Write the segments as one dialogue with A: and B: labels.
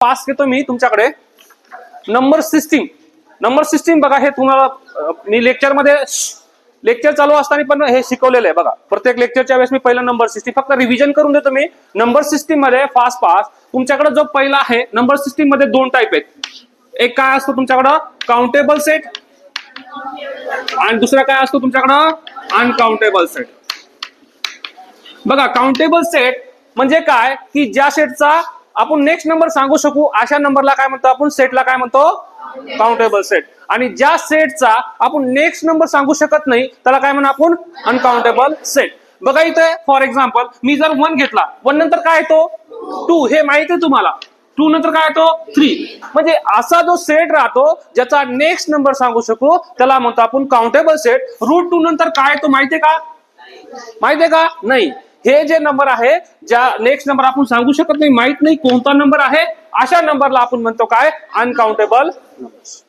A: Pass घेतो मी तुमच्याकडे number system बघा. हे तुम्हाला मी लेक्चर चालू असताना पण हे शिकवलेलं आहे बघा. प्रत्येक लेक्चरच्या वेळेस मी पहिला नंबर सिस्टीम फक्त रिव्हिजन करून देतो मी. नंबर सिस्टीम मध्ये फास्ट पास तुमच्याकडे जो पहिला आहे नंबर सिस्टीम मध्ये दोन टाइप आहेत. एक काय असतो तुमच्याकडं काउंटेबल सेट आणि दुसरा काय असतो तुमच्याकडं अनकाउंटेबल सेट. बघा काउंटेबल सेट म्हणजे काय की ज्या सेटचा आपण नेक्स्ट नंबर सांगू शकू अशा नंबरला काय म्हणतो आपण, सेटला काय म्हणतो, काउंटेबल सेट. आणि ज्या सेटचा आपण नेक्स्ट नंबर सांगू शकत नाही त्याला काय म्हणू आपण, अनकाउंटेबल सेट. बघा इथे फॉर एक्झाम्पल मी जर 1 घेतला, 1 नंतर काय येतो 2, हे माहिती आहे तुम्हाला. 2 नंतर काय येतो 3. म्हणजे असा जो सेट राहतो ज्याचा नेक्स्ट नंबर सांगू शकू त्याला म्हणतो आपण काउंटेबल सेट. रूट 2 नंतर काय येतो माहितीये का, नाही. हे जे नंबर आहे ज्या नेक्स्ट नंबर आपण सांगू शकत नाही, माहित नाही कोणता नंबर आहे, अशा नंबरला आपण म्हणतो काय, अनकाउंटेबल नंबर्स.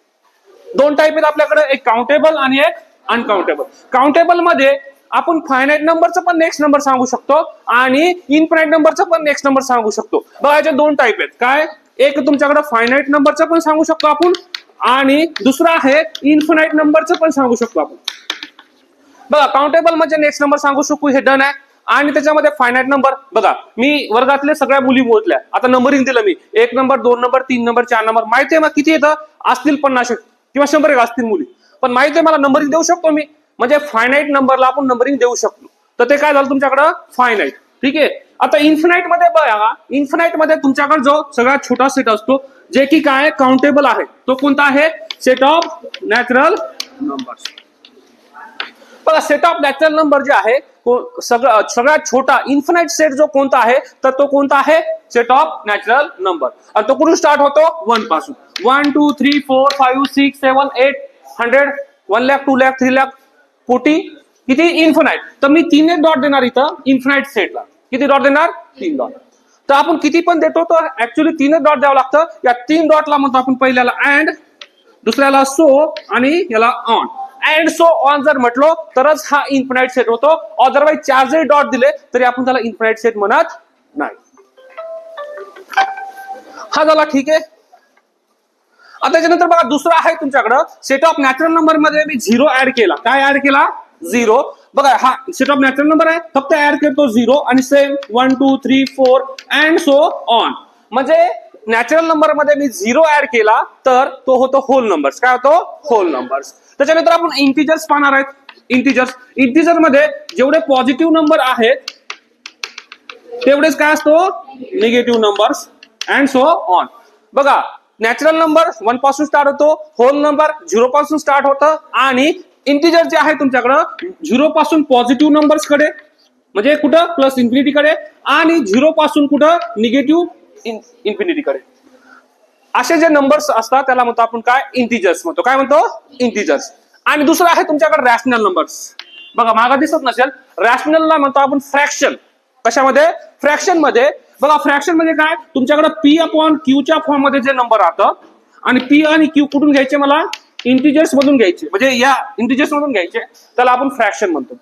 A: दोन टाइप आहेत आपल्याकडे, एक काउंटेबल आणि एक अनकाउंटेबल. काउंटेबल मध्ये आपण फायनाइट नंबरचं पण नेक्स्ट नंबर सांगू शकतो आणि इनफायनाइट नंबरचं पण नेक्स्ट नंबर सांगू शकतो. बघा याचे दोन टाइप आहेत. काय, एक तुमच्याकडे फायनाइट नंबरचं पण सांगू शकतो आपण आणि दुसरा आहे इनफायनाइट नंबरचं पण सांगू शकतो आपण. बघा काउंटेबल म्हणजे नेक्स्ट नंबर सांगू शकू, हे डन आहे. आणि त्याच्यामध्ये फायनाइट नंबर, बघा मी वर्गातले सगळ्या मुली मोजल्या, आता नंबरिंग दिलं मी 1 नंबर 2 नंबर 3 नंबर 4 नंबर, माहितीये मग किती येतं, असतील 50 किंवा 100 असतील मुली, पण माहितीये मला नंबरिंग देऊ शकतो मी. म्हणजे फायनाइट नंबरला आपण नंबरिंग देऊ शकतो. तर ते काय झालं तुमच्याकडं फायनाइट. ठीक आहे. आता इन्फिनाइट मध्ये बघा, इन्फिनाइट मध्ये तुमच्याकडे जो सगळ्यात छोटा सेट असतो जे की काय काउंटेबल आहे तो कोणता आहे, सेट ऑफ नॅचरल नंबर्स. बघा सेट ऑफ नॅचरल नंबर जे आहे सगळ्यात छोटा इन्फिनाइट सेट जो कोणता आहे तर तो कोणता आहे, सेट ऑफ नॅचरल नंबर. आणि तो कुठून स्टार्ट होतो, 1 पासून. 1 2 3 4 5 6 7 8 100 1 लाख 2 लाख 3 लाख 40 किती इन्फिनाइट. तर मी 3 डॉट देणार इथं इन्फिनाइट सेटला. किती डॉट देणार, 3 डॉट. तर आपण किती पण देतो तर ऍक्च्युअली 3 डॉट द्यावं लागतं. या 3 डॉटला म्हणतो आपण पहिल्याला अँड, दुसऱ्याला सो आणि याला ऑन. अँड सो ऑन जर म्हटलो तरच हा इन्फिनाइट सेट होतो. अदरवाईज 4 जरी डॉट दिले तरी आपण त्याला इन्फिनाइट सेट म्हणत नाही. हा झाला. ठीक आहे. आता त्याच्यानंतर बघा दुसरा आहे तुमच्याकडं सेट ऑफ नॅचरल नंबर मध्ये मी 0 ऍड केला. काय ऍड केला, 0. बघा हा सेट ऑफ नॅचरल नंबर आहे, फक्त ऍड करतो 0 आणि सेम 1 2 3 4 अँड सो ऑन. म्हणजे नॅचरल नंबर मध्ये मी 0 ऍड केला तर तो होतो होल नंबर्स. काय होतो, होल नंबर्स. त्याच्यानंतर आपण इंटिजर्स पाहणार आहेत. इंटिजर मध्ये जेवढे पॉझिटिव्ह नंबर आहेत तेवढेच काय असतो, negative numbers and so on. बघा नॅचरल नंबर 1 पासून स्टार्ट होतो, होल नंबर 0 पासून स्टार्ट होतं आणि इंटिजर जे आहे तुमच्याकडं 0 पासून पॉझिटिव्ह नंबर्स कडे म्हणजे कुठं प्लस इन्फिनिटी कडे आणि 0 पासून कुठं निगेटिव्ह इन्फिनिटी कडे. असे जे नंबर्स असतात त्याला म्हणतो आपण काय, इंटिजर्स म्हणतो. काय म्हणतो, इंटिजर्स. आणि दुसरं आहे तुमच्याकडे रॅशनल नंबर्स. बघा मागा दिसत नसेल, रॅशनलला म्हणतो आपण फ्रॅक्शन. कशामध्ये, फ्रॅक्शन मध्ये. बघा फ्रॅक्शन म्हणजे काय, तुमच्याकडे पी अपॉन क्यूच्या फॉर्म मध्ये जे नंबर राहतं आणि पी आणि क्यू कुठून घ्यायचे, मला इंटिजर्स मधून घ्यायचे, म्हणजे या इंटिजर्स मधून घ्यायचे, त्याला आपण फ्रॅक्शन म्हणतो.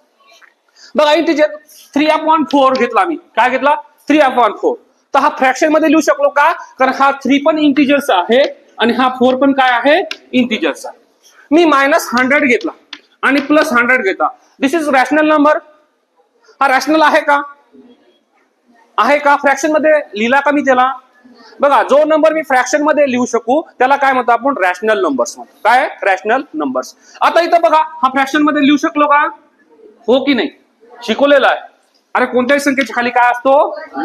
A: बघा इंटिजर 3/4 घेतला मी. काय घेतला, 3/4. तर हा फ्रॅक्शन मध्ये लिहू शकलो का, कारण हा 3 पण इंटिजर्स आहे आणि हा 4 पण काय आहे, इंटिजर्स आहे. मी -100 घेतला आणि +100 घेतला. दिस इज रॅशनल नंबर. हा रॅशनल आहे का, फ्रॅक्शन मध्ये लिहिला का मी त्याला. बघा जो नंबर मी फ्रॅक्शन मध्ये लिहू शकू त्याला काय म्हणतो आपण, रॅशनल नंबर्स म्हणतो. काय, रॅशनल नंबर्स. आता इथं बघा हा फ्रॅक्शन मध्ये लिहू शकलो का, हो की नाही, शिकवलेलं आहे. अरे कोणत्याही संख्येच्या खाली काय असतो,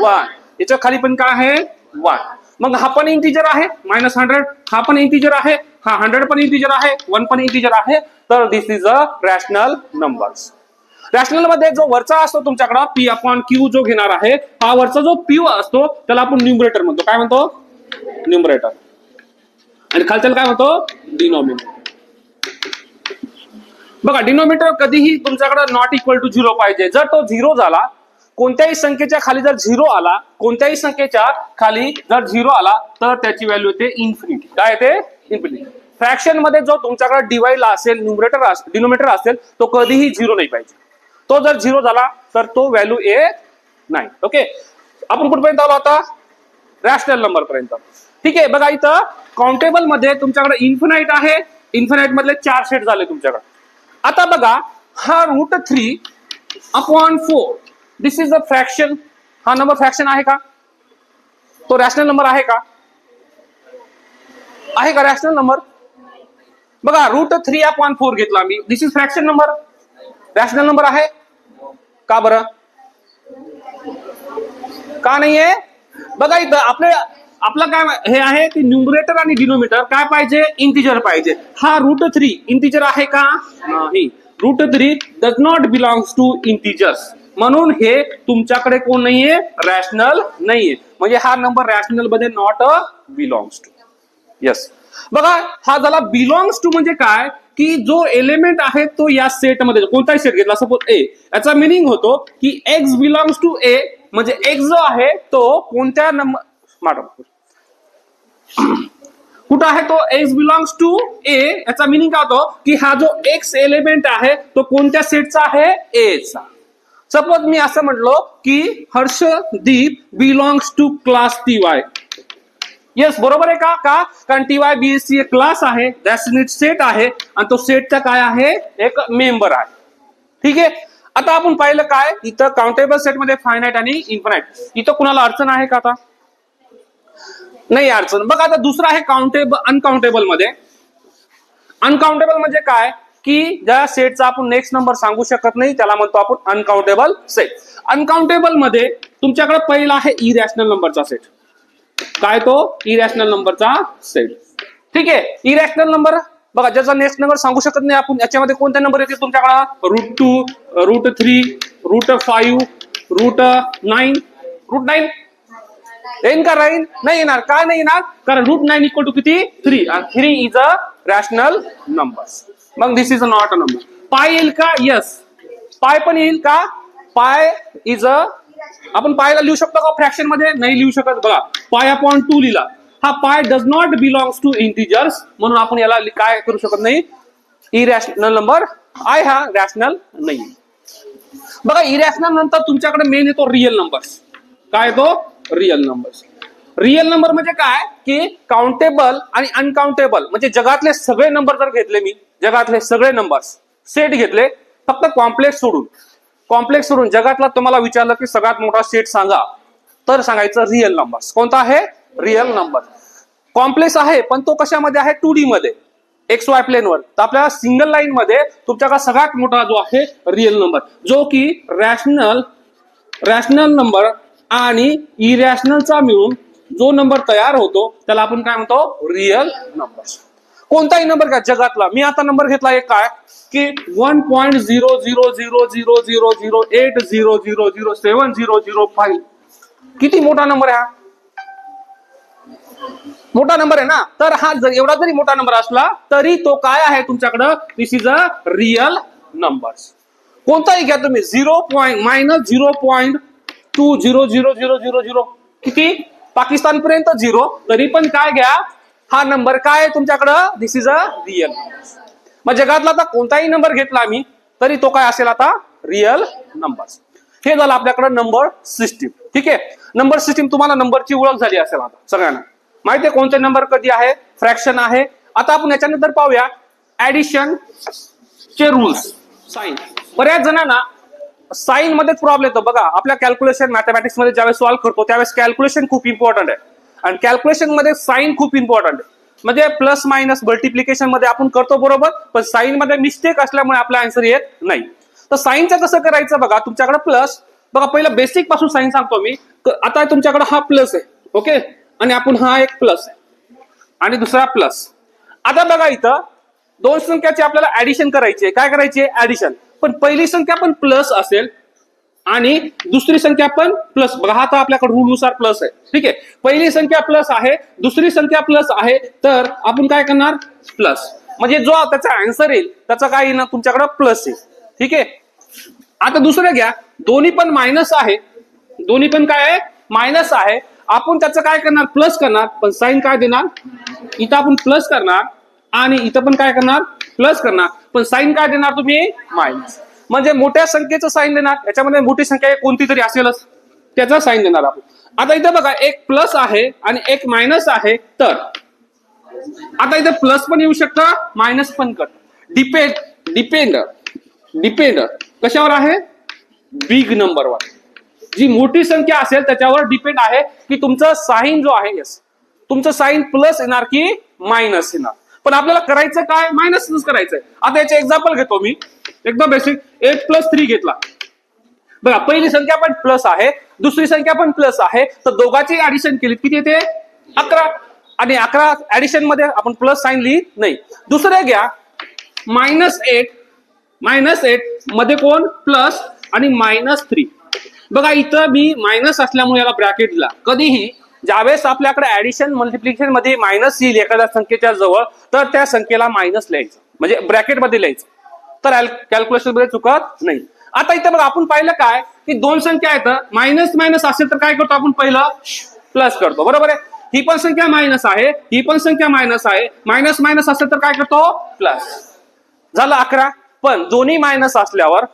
A: 1. याच्या खाली पण काय आहे, 1. मग हा पण इंटिजर आहे -100, हा पण इंटिजर आहे, हा 100 पण इंटिजर आहे, 1 पण इंटिजर आहे. तर this is a rational numbers. Rational मध्ये जो वरचा असतो तुमच्याकडे पी अपॉन क्यू जो घेणार आहे, हा वरचा जो पी असतो त्याला आपण न्यूमरेटर म्हणतो. काय म्हणतो, न्यूमरेटर. आणि खालच्याला काय म्हणतो, डिनॉमिनेटर. बघा डिनॉमिनेटर कधीही तुमच्याकडे नॉट इक्वल टू 0 पाहिजे. जर तो 0 झाला, कोणत्याही संख्येच्या खाली जर 0 आला, कोणत्याही संख्येच्या खाली जर 0 आला तर त्याची व्हॅल्यू येते इन्फिनिटी. काय येते, इन्फिनिटी. फ्रॅक्शन मध्ये जो तुमच्याकडे डिवाइड असेल, डिनोमिनेटर असेल, तो कधीही 0 नाही पाहिजे. तो जर 0 झाला तर तो व्हॅल्यू येत नाही. ओके. आपण कुठपर्यंत आलो आता, रॅशनल नंबर पर्यंत. ठीक आहे, बघा इथं काउंटेबल मध्ये तुमच्याकडे इन्फिनाइट आहे, इन्फिनाइट मधले 4 सेट झाले तुमच्याकडे. आता बघा हा √3/4 दिस इज अ फ्रॅक्शन. हा नंबर फ्रॅक्शन आहे का? तो रॅशनल नंबर आहे का? आहे का रॅशनल नंबर? बघा √3/4 घेतला मी, this is fraction number, rational number आहे का बरं? का नाहीये? बघा इथं आपलं काय हे आहे की न्यूमरेटर आणि डिनोमिनेटर काय पाहिजे? इंटिजर पाहिजे. हा √3 इंटिजर आहे का? नाही. √3 does not belongs to integers, म्हणून हे तुमच्याकडे कोण नाहीये? रॅशनल नाहीये. म्हणजे हा नंबर रॅशनल मध्ये नॉट बिलॉंग्स टू. येस, बघा हा झाला बिलॉंग्स टू म्हणजे काय की जो एलिमेंट आहे तो या सेट मध्ये, कोणताही सेट घेतला सपोज ए, याचा मिनिंग होतो की एक्स बिलॉंग्स टू ए, म्हणजे एक्स जो आहे तो कोणत्या नंबर कुठं आहे तो? एक्स बिलॉंग्स टू ए. याचा मिनिंग काय होतो की हा जो एक्स एलिमेंट आहे तो कोणत्या सेटचा आहे? ए चा. सपोज मी असं म्हटलो की Harshdeep belongs to class TY. Yes, बरोबर आहे का? कारण TY BSC एक क्लास आहे, दॅट सेट आहे आणि तो सेटचा काय आहे? एक मेंबर आहे. ठीक आहे, आता आपण पाहिलं काय इथं काउंटेबल सेट मध्ये फायनाइट आणि इन्फिनाइट. इथं कुणाला अडचण आहे का? आता नाही अडचण. बघा आता दुसरा आहे काउंटेबल अनकाउंटेबल मध्ये. अनकाउंटेबल म्हणजे काय की ज्या सेटचा आपण नेक्स्ट नंबर सांगू शकत नाही त्याला म्हणतो आपण अनकाउंटेबल सेट. अनकाउंटेबल मध्ये तुमच्याकडे पहिला आहे इरॅशनल नंबरचा सेट. काय तो? इरॅशनल नंबरचा सेट. ठीक आहे, इरॅशनल नंबर बघा ज्याचा नेक्स्ट नंबर सांगू शकत नाही आपण, याच्यामध्ये कोणते नंबर येतील तुमच्याकडे? √2, √3, √5, √9. √9 येईन का? राहीन नाही येणार. काय नाही येणार? कारण √9 = किती? 3 आणि 3 इज अ रॅशनल नंबर. मग this is a not a number. Pi येईल का? येस, पाय पण येईल का? पाय इज अ, आपण पायला लिहू शकतो का फ्रॅक्शन मध्ये? नाही लिहू शकत. बघा π/2 लिहिला. हा pi does not belongs to integers, म्हणून आपण याला काय करू शकत नाही? इरॅशनल नंबर आहे, हा रॅशनल नाही. बघा इरॅशनल नंतर तुमच्याकडे मेन येतो रिअल नंबर्स. काय तो? Real numbers. रिअल नंबर म्हणजे काय की काउंटेबल आणि अनकाउंटेबल म्हणजे जगातले सगळे नंबर जर घेतले, मी जगातले सगळे नंबर्स सेट घेतले, फक्त कॉम्प्लेक्स सोडून जगातला तुम्हाला विचारलं की सगळ्यात मोठा सेट सांगा, तर सांगायचं रिअल नंबर्स. कोणता आहे? Real number. कॉम्प्लेक्स आहे पण तो कशामध्ये आहे? 2D मध्ये, XY प्लेनवर. तर आपल्या सिंगल लाईन मध्ये तुमच्याकडे सगळ्यात मोठा जो आहे रिअल नंबर, जो की रॅशनल नंबर आणि इरॅशनलचा मिळून जो नंबर तयार होतो त्याला आपण काय म्हणतो? Real number. कोणताही नंबर का जगातला, मी आता नंबर घेतला एक काय की 1.0000800070005. किती मोठा नंबर आहे हा? मोठा नंबर आहे ना. तर हा एवढा जरी मोठा नंबर असला तरी तो काय आहे तुमच्याकडं? दिस इज अ रिअल नंबर. कोणताही घ्या तुम्ही, -0.200000 किती? पाकिस्तान पर्यंत 0, तरी पण काय घ्या, हा नंबर काय आहे तुमच्याकडं? दिस इज अ रिअल नंबर. मग जगातला आता कोणताही नंबर घेतला आम्ही तरी तो काय असेल? आता रिअल नंबर. हे झालं आपल्याकडे नंबर सिस्टीम. ठीक आहे, नंबर सिस्टीम. तुम्हाला नंबरची ओळख झाली असेल आता सगळ्यांना, माहितीये कोणते नंबर कधी आहे, फ्रॅक्शन आहे. आता आपण याच्यानंतर पाहूया ऍडिशन चे रूल्स. साइन. बऱ्याच जणांना साइन मध्येच प्रॉब्लेम येतो. बघा आपल्या कॅल्क्युलेशन मॅथमॅटिक्स मध्ये ज्यावेळेस सॉल्व्ह करतो त्यावेळेस कॅल्क्युलेशन खूप इम्पॉर्टंट आहे आणि कॅल्क्युलेशन मध्ये साइन खूप इम्पॉर्टंट आहे. म्हणजे प्लस मायनस मल्टिप्लिकेशन मध्ये आपण करतो बरोबर, पण साइन मध्ये मिस्टेक असल्यामुळे आपला आन्सर येत नाही. तर साइनचं कसं करायचं? बघा तुमच्याकडे प्लस, बघा पहिलं बेसिक पासून साइन सांगतो मी. आता तुमच्याकडे हा प्लस आहे, ओके, आणि आपण हा एक प्लस आहे आणि दुसरा प्लस. आता बघा इथं दोन संख्याचे आपल्याला ऍडिशन करायची आहे. काय करायची आहे? ऍडिशन. पण पहिली संख्या पण प्लस असेल आणि दुसरी संख्या पण प्लस. बघा हा तर आपल्याकडे रूल नुसार प्लस आहे. ठीक आहे, पहिली संख्या प्लस आहे, दुसरी संख्या प्लस आहे, तर आपण काय करणार? प्लस. म्हणजे जो त्याचा आन्सर येईल त्याचा काय येईल? तुमच्याकडे प्लस येईल. ठीक आहे, आता दुसरं घ्या, दोन्ही पण मायनस आहे, दोन्ही पण काय आहे? मायनस आहे. आपण त्याचं काय करणार? प्लस करणार, पण साइन काय देणार? इथं आपण प्लस करणार आणि इथं पण काय करणार? प्लस करणार, पण साइन काय देणार तुम्ही? मायनस. म्हणजे मोठ्या संख्येचं साइन देणार. याच्यामध्ये मोठी संख्या कोणती तरी असेलच. त्याचा साईन देणार आपण. आता इथे बघा एक प्लस आहे आणि एक मायनस आहे, तर आता इथे प्लस पण येऊ शकतं मायनस पण करतं. डिपेंड कशावर आहे? बिग नंबरवर. जी मोठी संख्या असेल त्याच्यावर डिपेंड आहे की तुमचं साईन जो आहे, यस तुमचं साईन प्लस येणार की मायनस येणार. पण आपल्याला करायचं काय? मायनसच करायचंय. आता याचे एक्झाम्पल घेतो मी एकदम बेसिक. 8+3 घेतला बघा, पहिली संख्या पण प्लस आहे, दुसरी संख्या पण प्लस आहे, तर दोघांची ऍडिशन केली किती येते? 11. आणि 11 ऍडिशन मध्ये आपण प्लस साईन लिहित नाही. दुसरे घ्या -8 मध्ये कोण? प्लस आणि -3. बघा इथं मी मायनस असल्यामुळे याला ब्रॅकेट दिला. कधीही ज्यावेळेस आपल्याकडे ऍडिशन मल्टिप्लिकेशन मध्ये मायनस येईल एखाद्या संख्येच्या जवळ, तर त्या संख्येला मायनस लिहायचं, म्हणजे ब्रॅकेट मध्ये लिहायचं, तर कॅल्क्युलेशन मध्ये चुकत नाही. आता इथे बघा आपण पाहिलं काय की दोन संख्या आहेत, मायनस मायनस असेल तर काय करतो आपण? पहिलं प्लस करतो, बरोबर आहे. ही पण संख्या मायनस आहे, ही पण संख्या मायनस आहे, मायनस मायनस असेल तर काय करतो? प्लस. झालं 11. पण दोन्ही मायनस असल्यावर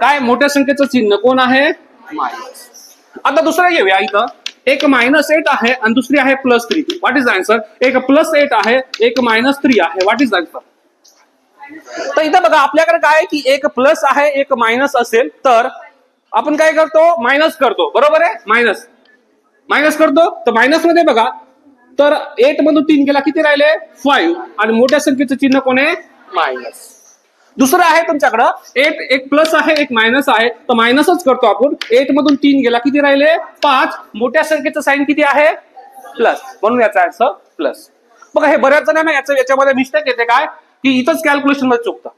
A: काय? मोठ्या संख्येचं चिन्ह कोण आहे? मायनस. आता दुसरं घेऊया. इथं एक -8 आहे आणि दुसरी आहे +3. What is the answer? एक +8 आहे, एक -3 आहे. What is the answer? तर इथं बघा आपल्याकडे काय की एक प्लस आहे, एक मायनस असेल तर आपण काय करतो? मायनस करतो, बरोबर आहे. मायनस करतो, तर मायनस मध्ये बघा, तर 8 मधून 3 गेला, किती राहिले? 5. आणि मोठ्या संख्येचं चिन्ह कोण आहे? मायनस. दुसरं आहे तुमच्याकडं 8, एक प्लस आहे एक मायनस आहे, तर मायनसच करतो आपण. 8 मधून 3 गेला, किती राहिले? 5. मोठ्या संख्येचं साईन किती आहे? प्लस, म्हणून याचा आन्सर प्लस. बघा हे बऱ्याच जणांना याच्यामध्ये मिस्टेक येते काय की इथंच कॅल्क्युलेशन मध्ये चुकतं.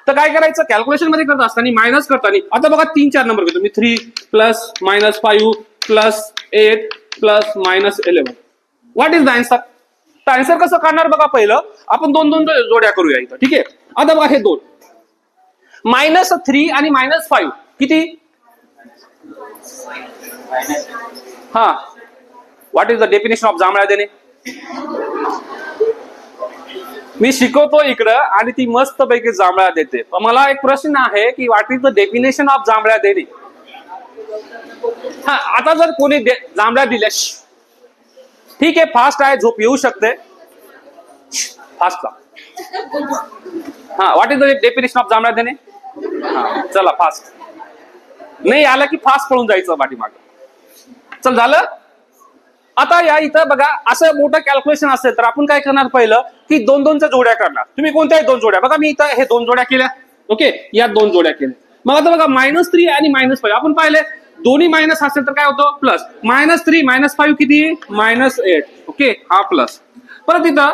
A: तर काय करायचं? कॅल्क्युलेशन मध्ये करत असताना मायनस करताना आता बघा 3-4 नंबर घेतो मी. 3 plus -5 plus 8 plus -11. What is the answer? तर आन्सर कसं काढणार बघा, पहिलं आपण दोन जोड्या करूया इथं, ठीक आहे. आता बघा हे दोन -3 आणि -5 किती? हा, what is the definition of जांभळ्या देणे? मी शिकवतो इकडं आणि ती मस्त पैकी जांभळ्या देते. मला एक प्रश्न आहे की what is the definition of जांभळ्या देणे? हा, आता जर कोणी जांभळ्या दिल्या, ठीक आहे फास्ट आहे, झोप येऊ शकते, फास्ट. हा, what is the definition of जांभळ्या देणे? हा, चला फास्ट. नाही आला की फास्ट पळून जायचं पाठीमागे. चल झालं. आता या इथं बघा असं मोठं कॅल्क्युलेशन असेल तर आपण काय करणार? पहिलं की 2-2च्या जोड्या करणार. तुम्ही कोणत्याही 2 जोड्या बघा, मी इथं हे 2 जोड्या केल्या, ओके, या 2 जोड्या केल्या. मग आता बघा -3 आणि -5 आपण पाहिले, दोन्ही मायनस असेल तर काय होतं? प्लस. -3 -5 किती? -8. ओके, हा प्लस. परत इथं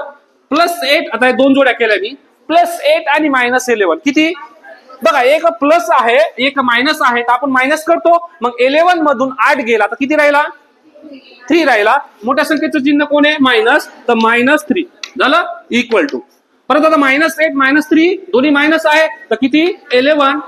A: +8, आता 2 जोड्या केल्या मी, +8 आणि -11 किती? बघा एक प्लस आहे एक मायनस आहे, तर आपण मायनस करतो. मग 11 मधून 8 गेला तर किती राहिला? 3 राहिला. मोठ्या संख्येचं चिन्ह कोण आहे? मायनस, तर -3 झालं इक्वल टू. परत आता -8 -3 दोन्ही मायनस आहे, तर किती? 11.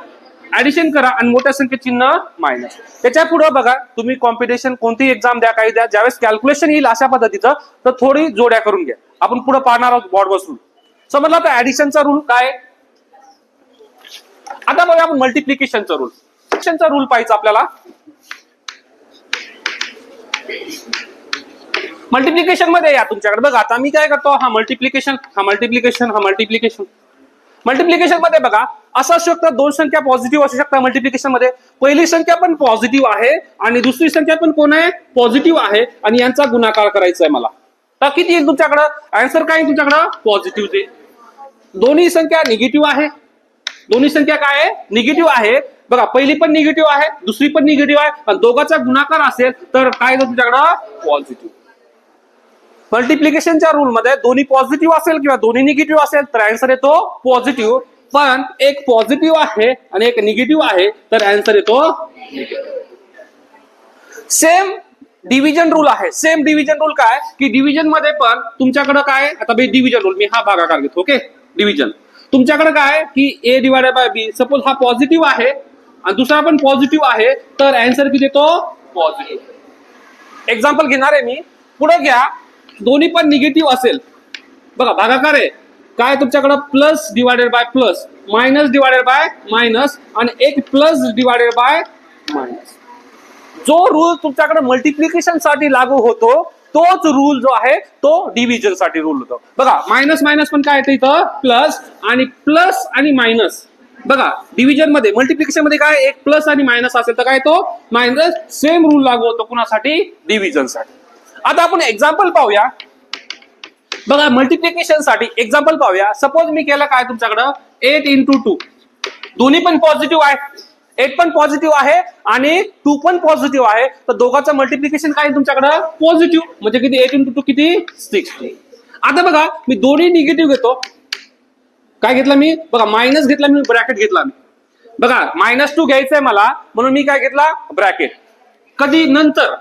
A: ऍडिशन करा आणि मोठ्या संख्येचं चिन्ह मायनस. त्याच्या पुढे बघा तुम्ही कॉम्पिटिशन कोणती एक्झाम द्या, काही द्या, ज्यावेळेस कॅल्क्युलेशन येईल अशा पद्धतीचं, तर थोडी जोड्या करून घ्या. आपण पुढे पाहणार आहोत बोर्ड बसून. समजलं आता ऍडिशनचा रूल काय? आता बघा आपण मल्टिप्लिकेशनचा रूल पाहायचा आपल्याला. मल्टिप्लिकेशन मध्ये या तुमच्याकडे बघा, आता मी काय करतो, हा मल्टिप्लिकेशन मध्ये बघा असं असू शकतं, 2 संख्या पॉझिटिव्ह असू शकतात मल्टिप्लिकेशन मध्ये. पहिली संख्या पण पॉझिटिव्ह आहे आणि दुसरी संख्या पण कोण आहे? पॉझिटिव्ह आहे, आणि यांचा गुणाकार करायचा आहे मला. तर किती येईल तुमच्याकडं? आन्सर काय येईल तुमच्याकडं? पॉझिटिव्ह येईल. दोन्ही संख्या निगेटिव्ह आहे, दोन्ही संख्या काय आहे? निगेटिव्ह आहे. बघा पहिली पण निगेटिव्ह आहे, दुसरी पण निगेटिव्ह आहे, आणि दोघांचा गुणाकार असेल तर काय येतो तुमच्याकडं? पॉझिटिव्ह. मल्टिप्लिकेशनच्या रूल मध्ये दोन्ही पॉझिटिव्ह असेल किंवा दोन्ही निगेटिव्ह असेल तर आन्सर येतो पॉझिटिव्ह. पण एक पॉझिटिव्ह आहे आणि एक निगेटिव्ह आहे तर आन्सर येतो निगेटिव्ह. सेम डिव्हिजन रूल आहे. सेम डिव्हिजन रूल काय की डिव्हिजन मध्ये पण तुमच्याकडे काय, आता डिव्हिजन रूल मी हा भागाकार घेतो, ओके, डिव्हिजन. तुमच्याकडे काय की A/B, सपोज हा पॉझिटिव्ह आहे आणि दुसरा पण पॉझिटिव्ह आहे, तर आन्सर किती येतो? पॉझिटिव्ह. एक्झाम्पल घेणार आहे मी. पुढे घ्या, दोन्ही पण निगेटिव्ह असेल, बघा भागाकार आहे काय तुमच्याकडे? Plus divided by plus, minus divided by minus, आणि एक प्लस डिवायडेड बाय मायनस. जो रूल तुमच्याकडे मल्टिप्लिकेशन साठी लागू होतो तोच रूल जो आहे तो डिव्हिजन साठी रूल होतो. बघा मायनस मायनस पण काय येतं इथं प्लस आणि मायनस. बघा डिव्हिजन मध्ये मल्टिप्लिकेशन मध्ये काय एक प्लस आणि मायनस असेल तर काय तो मायनस सेम रूल लागू होतो कुणासाठी डिव्हिजन साठी. आता आपण एक्झाम्पल पाहूया. बघा मल्टिप्लिकेशन साठी एक्झाम्पल पाहूया. सपोज मी केलं काय तुमच्याकडं 8 into 2 दोन्ही पण पॉझिटिव्ह आहे. 8 पण पॉझिटिव्ह आहे आणि 2 पण पॉझिटिव्ह आहे. तर दोघांचं मल्टिप्लिकेशन काय तुमच्याकडं पॉझिटिव्ह म्हणजे किती 8 into 2 किती 60. आता बघा मी दोन्ही निगेटिव्ह घेतो. काय घेतला मी बघा मायनस घेतला मी ब्रॅकेट घेतला मी. बघा -2 घ्यायचंय मला म्हणून मी काय घेतला ब्रॅकेट. कधी नंतर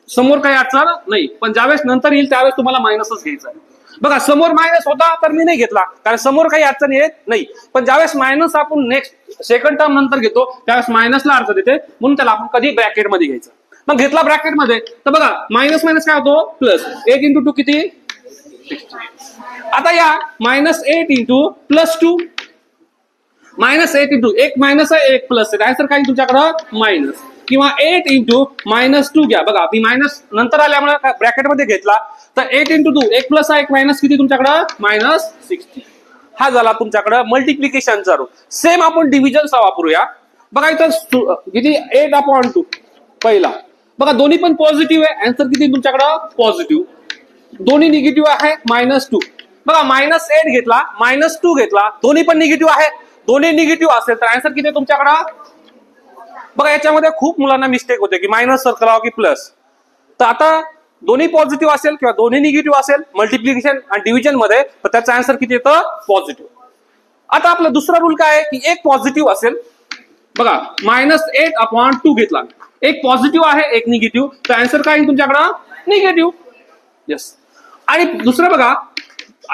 A: समोर काही अडचण नाही पण ज्यावेळेस नंतर येईल त्यावेळेस तुम्हाला मायनसच घ्यायचा आहे. बघा समोर मायनस होता तर मी नाही घेतला कारण समोर काही अडचण येत नाही. पण ज्यावेळेस मायनस आपण नेक्स्ट सेकंड टर्म नंतर घेतो त्यावेळेस मायनसला अडचण येते म्हणून त्याला आपण कधी ब्रॅकेट मध्ये घ्यायचं. मग घेतला ब्रॅकेट मध्ये तर बघा मायनस मायनस काय होतो प्लस 8 into 2 किती 60. आता या -8 into +2 -8 into एक मायनस आहे एक प्लस आहे आन्सर काय तुमच्याकडं मायनस किंवा 8 into -2 घ्या. बघा मी मायनस नंतर आल्यामुळे ब्रॅकेट मध्ये घेतला तर 8 into 2 एक प्लस आहे एक मायनस किती तुमच्याकडं -60. हा झाला तुमच्याकडं मल्टिप्लिकेशनचा रूल. सेम आपण डिव्हिजनचा वापरूया. बघा इथं किती 8/2 पहिला. बघा दोन्ही पण पॉझिटिव्ह आहे आन्सर किती तुमच्याकडं पॉझिटिव्ह. दोन्ही निगेटिव्ह आहे -2. बघा -8 घेतला -2 घेतला दोन्ही पण निगेटिव्ह आहे. दोन्ही निगेटिव्ह असेल तर आन्सर किती तुमच्याकडं. बघा याच्यामध्ये खूप मुलांना मिस्टेक होते की मायनस करावं की प्लस. तर आता दोन्ही पॉझिटिव्ह असेल किंवा दोन्ही निगेटिव्ह असेल मल्टिप्लिकेशन आणि डिव्हिजन मध्ये तर त्याचा आन्सर किती येतं पॉझिटिव्ह. आता आपला दुसरा रूल काय आहे की एक पॉझिटिव्ह असेल. बघा -8/2 घेतला एक पॉझिटिव्ह आहे एक निगेटिव्ह तर आन्सर काय तुमच्याकडं निगेटिव्ह. येस. आणि दुसरं बघा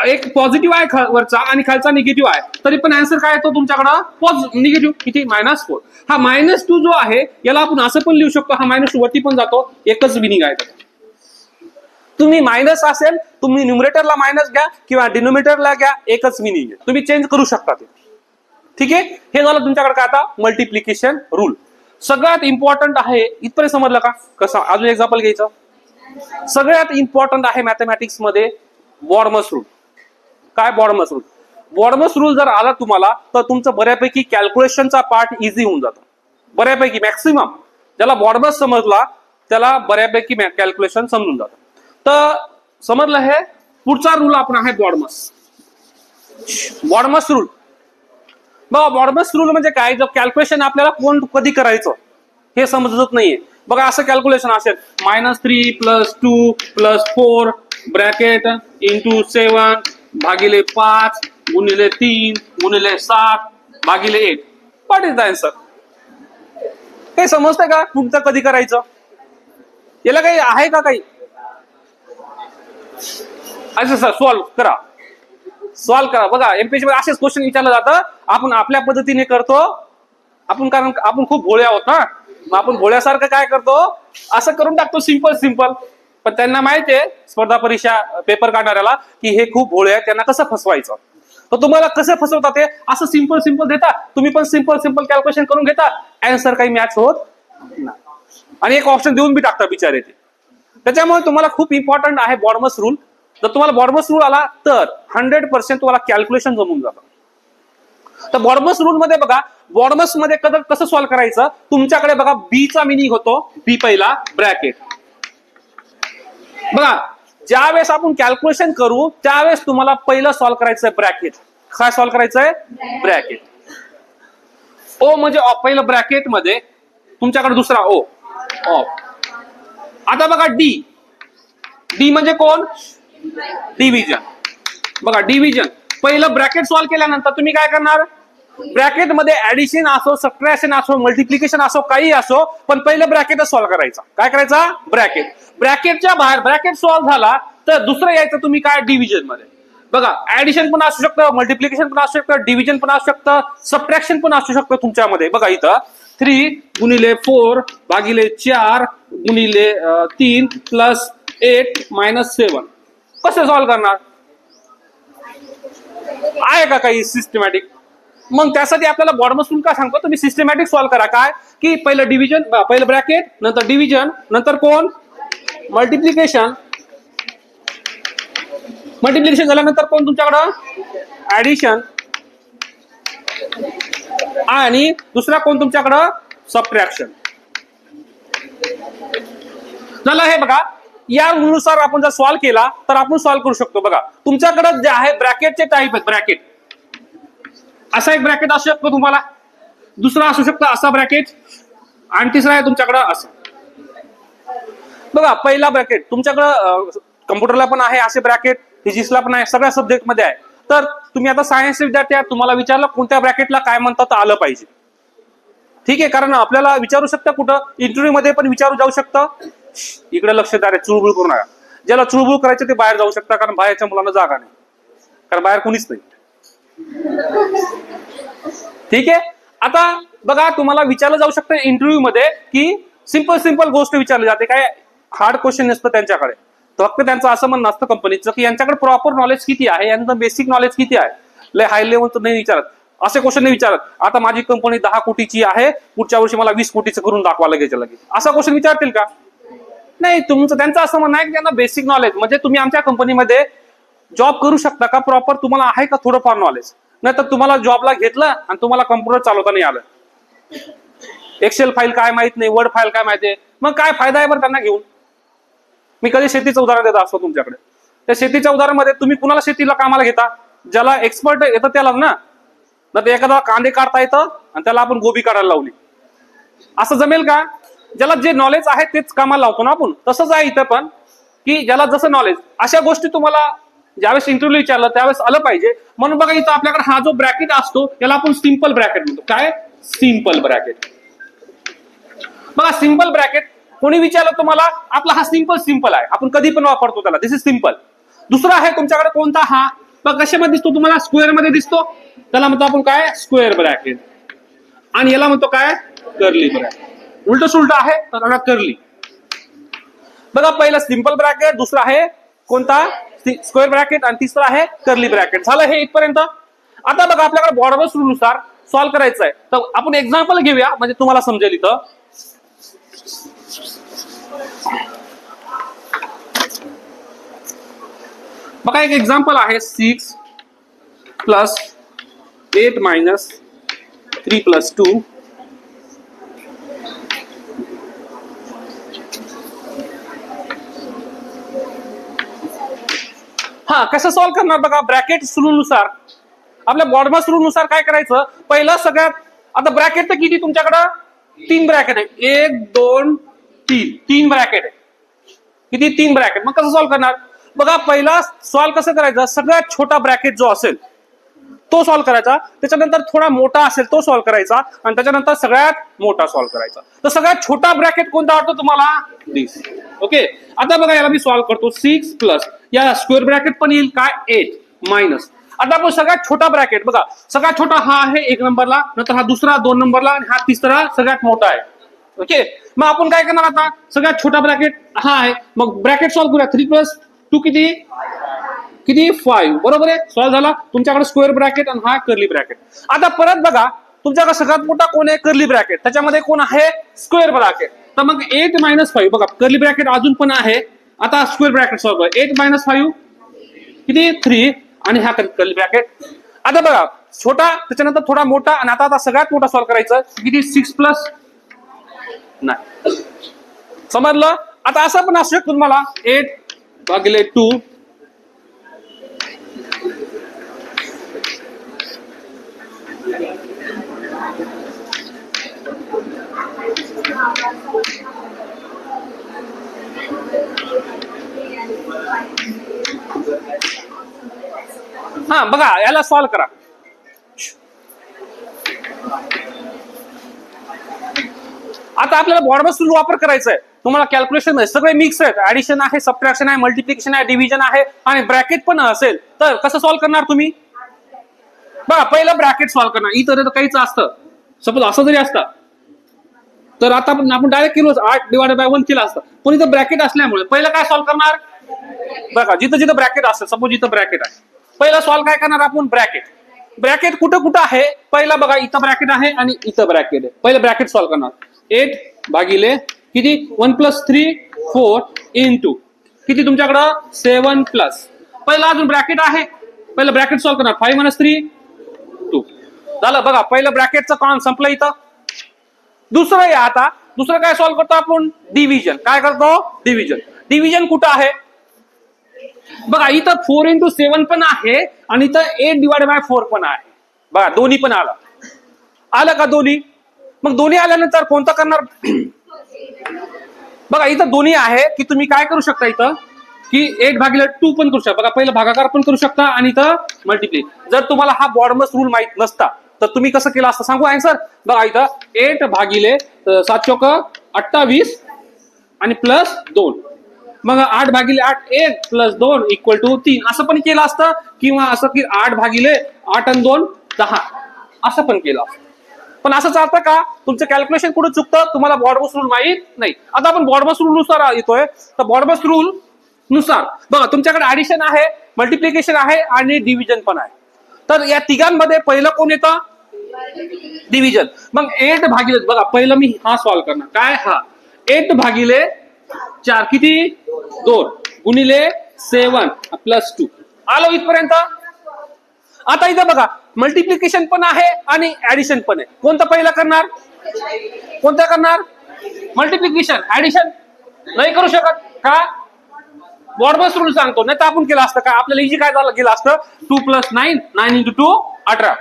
A: एक पॉझिटिव्ह आहे वरचा आणि खालचा निगेटिव्ह आहे तरी पण आन्सर काय येतो तुमच्याकडं निगेटिव्ह किती -4. हा -2 जो आहे याला आपण असं पण लिहू शकतो हा -2 वरती पण जातो एकच मिनिंग आहे. तुम्ही मायनस असेल तुम्ही न्यूमरेटरला मायनस घ्या किंवा डिनोमिनेटरला घ्या एकच मिनिंग आहे तुम्ही चेंज करू शकता ते. ठीक आहे हे झालं तुमच्याकडे काय आता मल्टिप्लिकेशन रूल. सगळ्यात इम्पॉर्टंट आहे इथपर्यंत समजलं का कसं अजून एक्झाम्पल घ्यायचं. सगळ्यात इम्पॉर्टंट आहे मॅथमॅटिक्स मध्ये बॉर्मस रूल. काय बॉर्मस रूल. बॉर्मस रूल जर आला तुम्हाला तर तुमचं बऱ्यापैकी कॅल्क्युलेशनचा पार्ट इझी होऊन जातो. बऱ्यापैकी मॅक्सिमम ज्याला बॉर्मस समजला त्याला बऱ्यापैकी कॅल्क्युलेशन समजून जातं. तर समजलं हे पुढचा रूल आपण आहे बॉर्मस. बॉर्मस रूल बघा बॉर्मस रूल म्हणजे काय जर कॅल्क्युलेशन आपल्याला कोण कधी करायचं हे समजत नाहीये. बघा असं कॅल्क्युलेशन असेल -3 + 2 + 4 ब्रॅकेट इंटू 7 भागिले 5 गुणिले 3 गुणिले 7 भागिले 8 व्हॉट इज द आन्सर. हे समजतंय का तुमचं कधी करायचं. याला काही आहे का काही असं सर सॉल्व्ह करा. बघा एमपीएससी मध्ये असेच क्वेश्चन विचारलं जातं. आपण आपल्या पद्धतीने करतो आपण कारण आपण खूप भोळे आहोत ना मग आपण भोळ्यासारखं काय करतो असं करून टाकतो सिंपल. पण त्यांना माहिती आहे स्पर्धा परीक्षा पेपर काढणाऱ्याला की हे खूप भोळे आहेत त्यांना कसं फसवायचं. तर तुम्हाला कसं फसवतात ते असं सिंपल देता तुम्ही पण सिंपल कॅल्क्युलेशन करून घेता आन्सर काही मॅच होत नाही आणि एक ऑप्शन देऊन बी टाकता बिचारे ते. त्याच्यामुळे तुम्हाला खूप इम्पॉर्टंट आहे बॉर्मस रूल. जर तुम्हाला बॉर्मस रूल आला तर 100% तुम्हाला कॅल्क्युलेशन जमून जातं. तर बॉर्मस रूल मध्ये बघा बॉर्मस मध्ये कसं सॉल्व्ह करायचं तुमच्याकडे बघा बीचा मिनिंग होतो बी पहिला ब्रॅकेट. बघा ज्यावेळेस आपण कॅल्क्युलेशन करू त्यावेळेस तुम्हाला पहिलं सॉल्व्ह करायचंय ब्रॅकेट. काय सॉल्व्ह करायचंय ब्रॅकेट. ओ म्हणजे पहिलं ब्रॅकेट मध्ये तुमच्याकडे दुसरा ओ ऑफ. आता बघा डी म्हणजे कोण डिव्हिजन. बघा डिव्हिजन पहिलं ब्रॅकेट सॉल्व्ह केल्यानंतर तुम्ही काय करणार ब्रॅकेट मध्ये ऍडिशन असो सबट्रॅक्शन असो मल्टिप्लिकेशन असो काही असो पण पहिलं ब्रॅकेटच सॉल्व्ह करायचा. काय करायचा ब्रॅकेट. ब्रॅकेटच्या बाहेर ब्रॅकेट सॉल्व्ह झाला तर दुसरं यायचं तुम्ही काय डिव्हिजन मध्ये. बघा ऍडिशन पण असू शकतं मल्टिप्लिकेशन पण असू शकतं डिव्हिजन पण असू शकतं सबट्रॅक्शन पण असू शकतं तुमच्यामध्ये. बघा इथं 3 गुणिले 4 भागिले 4 गुणिले 3 + 8 - 7 कसं सॉल्व्ह करणार आहे का काही सिस्टमॅटिक. मग त्यासाठी आपल्याला बॉडमस रूल काय सांगतो, तुम्ही सिस्टमॅटिक सॉल्व्ह करा. काय की पहिलं डिव्हिजन, पहिलं ब्रॅकेट, नंतर डिव्हिजन, नंतर कोण मल्टिप्लिकेशन. मल्टिप्लिकेशन झाल्यानंतर कोण तुमच्याकडं ऍडिशन, आणि दुसरा कोण तुमच्याकडं सबट्रॅक्शन. झालं हे बघा. या नुसार आपण जर सॉल्व्ह केला तर आपण सॉल्व्ह करू शकतो. बघा तुमच्याकडे जे आहे ब्रॅकेटचे टाईप आहेत. ब्रॅकेट असा एक ब्रॅकेट असू शकतो तुम्हाला, दुसरा असू शकतो असा ब्रॅकेट, आणि तिसरा आहे तुमच्याकडे असं. बघा पहिला ब्रॅकेट तुमच्याकडं कम्प्युटरला पण आहे असे ब्रॅकेट, फिजिक्सला पण आहे, सगळ्या सब्जेक्ट मध्ये आहे. तर तुम्ही आता सायन्सचे विद्यार्थी आहात, तुम्हाला विचारलं कोणत्या ब्रॅकेटला काय म्हणतात आलं पाहिजे. ठीक आहे, कारण आपल्याला विचारू शकता, कुठं इंटरव्ह्यू मध्ये पण विचारू जाऊ शकतं. इकडे लक्ष द्या रे, चुळबुळ करू नका. ज्याला चुळबुळ करायचं ते बाहेर जाऊ शकता, कारण बाहेरच्या मुलांना जागा नाही, कारण बाहेर कोणीच नाही. ठीक आहे. आता बघा तुम्हाला विचारलं जाऊ शकतं इंटरव्ह्यू मध्ये की सिंपल गोष्ट विचारली जाते, काय हार्ड क्वेश्चन नसतं त्यांच्याकडे. फक्त त्यांचं असं म्हणणं असतं कंपनीचं की यांच्याकडे प्रॉपर नॉलेज किती आहे, यांचं बेसिक नॉलेज किती आहे. लय हाय लेवलचं नाही विचारत, असे क्वेश्चन नाही विचारत. आता माझी कंपनी 10 कोटीची आहे, पुढच्या वर्षी मला 20 कोटीचं करून दाखवा लगेच. असा क्वेश्चन विचारतील का? नाही. तुमचं त्यांचं असं म्हणणं आहे की त्यांना बेसिक नॉलेज, म्हणजे तुम्ही आमच्या कंपनीमध्ये जॉब करू शकता का, प्रॉपर तुम्हाला आहे का थोडंफार नॉलेज. नाही तर तुम्हाला जॉबला घेतलं आणि तुम्हाला कम्प्युटर चालवता नाही आलं, एक्सेल फाईल काय माहित नाही, वर्ड फाईल काय माहिती, मग काय फायदा आहे बरं त्यांना घेऊन. मी कधी शेतीचं उदाहरण देत असतो तुमच्याकडे. त्या शेतीच्या उदाहरणामध्ये तुम्ही कुणाला शेतीला कामाला घेता, ज्याला एक्सपर्ट येतं त्याला ना. तर एखादा कांदे काढता येतं आणि त्याला आपण गोबी काढायला लावली, असं जमेल का? ज्याला जे नॉलेज आहे तेच कामाला लावतो ना आपण. तसंच आहे इथं पण, की ज्याला जसं नॉलेज, अशा गोष्टी तुम्हाला ज्यावेळेस इंटरव्ह्यू विचारलं त्यावेळेस आलं पाहिजे. म्हणून बघा इथं आपल्याकडे हा जो ब्रॅकेट असतो त्याला आपण सिंपल ब्रॅकेट म्हणतो. काय सिंपल ब्रॅकेट. बघा सिंपल ब्रॅकेट कोणी विचारलं तुम्हाला, आपला हा सिंपल आहे, आपण कधी पण वापरतो त्याला, दिस इज सिंपल. दुसरा आहे तुमच्याकडे कोणता, हा बघा कशामध्ये दिसतो तुम्हाला, स्क्वेअर मध्ये दिसतो, त्याला म्हणतो आपण काय स्क्वेअर ब्रॅकेट. आणि याला म्हणतो काय कर्ली ब्रॅकेट. उलट सुलट आहे तर त्याला कर्ली. बघा पहिला सिंपल ब्रॅकेट, दुसरा आहे कोणता स्क्वेअर ब्रॅकेट, आणि तिसरा आहे कर्ली ब्रॅकेट. झालं हे इथपर्यंत. आता बघा आपल्याकडे बॉर्डर रूल नुसार सॉल्व्ह करायचं आहे, तर आपण एक्झाम्पल घेऊया म्हणजे तुम्हाला समजेल. इथं बघा एक एक्झाम्पल आहे, 6 + 8 - 3 + 2. हा कसं सॉल्व्ह करणार बघा, ब्रॅकेट रूल नुसार आपल्या बॉडमस रूल नुसार काय करायचं. पहिलं सगळ्यात, आता ब्रॅकेट तर किती तुमच्याकडं 3 ब्रॅकेट आहे, 1 2 3 ब्रॅकेट आहे. किती 3 ब्रॅकेट. मग कसं सॉल्व्ह करणार बघा. पहिला सॉल्व्ह कसं करायचं, सगळ्यात छोटा ब्रॅकेट जो असेल तो सॉल्व्ह करायचा, त्याच्यानंतर थोडा मोठा असेल तो सॉल्व्ह करायचा, आणि त्याच्यानंतर सगळ्यात मोठा सॉल्व्ह करायचा. तर सगळ्यात छोटा ब्रॅकेट कोणता वाटतो तुम्हाला, दिस. ओके. आता बघा याला मी सॉल्व्ह करतो. 6 प्लस या स्क्वेअर ब्रॅकेट पण येईल काय 8 मायनस. आता आपण सगळ्यात छोटा ब्रॅकेट बघा, सगळ्यात छोटा हा आहे 1 नंबरला, नंतर हा दुसरा 2 नंबरला, आणि हा तिसरा सगळ्यात मोठा आहे. ओके. मग आपण काय करणार, आता सगळ्यात छोटा ब्रॅकेट हा आहे, मग ब्रॅकेट सॉल्व्ह करूया. 3 + 2 किती 5. बरोबर आहे, सॉल्व्ह झाला. तुमच्याकडे स्क्वेअर ब्रॅकेट आणि हा कर्ली ब्रॅकेट. आता परत बघा तुमच्याकडे सगळ्यात मोठा कोण आहे, कर्ली ब्रॅकेट, त्याच्यामध्ये कोण आहे स्क्वेअर ब्रॅकेट. तर मग 8 - 5 बघा, कर्ली ब्रॅकेट अजून पण आहे. आता स्क्वेअर ब्रॅकेट सॉल्व्ह करा. 8 - 5 किती 3, आणि हा कर्ली ब्रॅकेट. आता बघा छोटा, त्याच्यानंतर थोडा मोठा, आणि आता सगळ्यात मोठा सॉल्व्ह करायचं. किती 6 + नाही, समजलं. आता असं पण असू शकतो तुम्हाला 8/2. हा बघा याला सॉल्व्ह करा. आता आपल्याला बॉडमस रूल वापर करायचा आहे. तुम्हाला कॅल्क्युलेशन आहे, सगळे मिक्स आहेत, ऍडिशन आहे, सबट्रॅक्शन आहे, मल्टिप्लिकेशन आहे, डिव्हिजन आहे, आणि ब्रॅकेट पण असेल. तर कसं सॉल्व्ह करणार तुम्ही बघा. पहिलं ब्रॅकेट सॉल्व्ह करणार. इथं काहीच असतं, सपोज असं जरी असतं तर आता आपण डायरेक्ट केलो 8/1 केलं असतं, पण इथं ब्रॅकेट असल्यामुळे पहिलं काय सॉल्व्ह करणार बघा. जिथं जिथं ब्रॅकेट असतं, सपोज इथं ब्रॅकेट आहे, पहिला सॉल्व्ह काय करणार आपण ब्रॅकेट. ब्रॅकेट कुठं कुठं आहे पहिला बघा, इथं ब्रॅकेट आहे आणि इथं ब्रॅकेट आहे. पहिलं ब्रॅकेट सॉल्व्ह करणार. 8 भागिले किती 1 + 3 4 इंटू किती तुमच्याकडं 7 प्लस पहिला अजून ब्रॅकेट आहे. पहिलं ब्रॅकेट सॉल्व्ह करणार. 5 - 3 2 झालं. बघा पहिलं ब्रॅकेटचं काम संपलं इथं. दुसरं आहे आता, दुसरं काय सॉल्व्ह करतो आपण, डिव्हिजन. काय करतो, डिव्हिजन. डिव्हिजन कुठं आहे बघा, इथं 4 × 7 पण आहे आणि इथं 8/4 पण आहे. बघा दोन्ही पण आलं का दोन्ही. मग दोन्ही आल्यानंतर कोणतं करणार बघा, इथं दोन्ही आहे की तुम्ही काय करू शकता इथं की 8/2 पण करू शकता. बघा पहिलं भागाकार पण करू शकता आणि इथं मल्टिप्ली. जर तुम्हाला हा बॉर्डमस रूल माहित नसता तर तुम्ही कसं केलं असतं सांगू आन्सर. बघा इथं 8 भागिले 7 चौक 28 आणि प्लस 2 मग 8 भागिले 8 1 + 2 = 3 असं पण केलं असतं. किंवा असं की 8 भागिले 8 आणि 2 10 असं पण केलं असतं. पण असं चालतं का, तुमचं कॅल्क्युलेशन कुठं चुकतं, तुम्हाला बॉर्डमस रूल माहित नाही. आता आपण बॉर्डमस रूल नुसार येतोय. तर बॉर्डमस रूल नुसार बघा तुमच्याकडे ऍडिशन आहे, मल्टिप्लिकेशन आहे आणि डिव्हिजन पण आहे. तर या तिघांमध्ये पहिलं कोण येतं, डिव्हिजन. मग 8 भागिले बघा पहिलं मी हा सॉल्व्ह करणार. काय हा 8 भागिले 4 किती 2 गुणिले 7 + 2 आलो इथपर्यंत. आता इथं बघा मल्टिप्लिकेशन पण आहे आणि ऍडिशन पण आहे. कोणतं पहिलं करणार, कोणतं करणार, मल्टिप्लिकेशन. ऍडिशन नाही करू शकत का, बॉर्डमस रूल सांगतो. नाही तर आपण केलं असतं का, आपल्याला इजी काय झालं गेलं असतं 2 + 9 9 × 2 18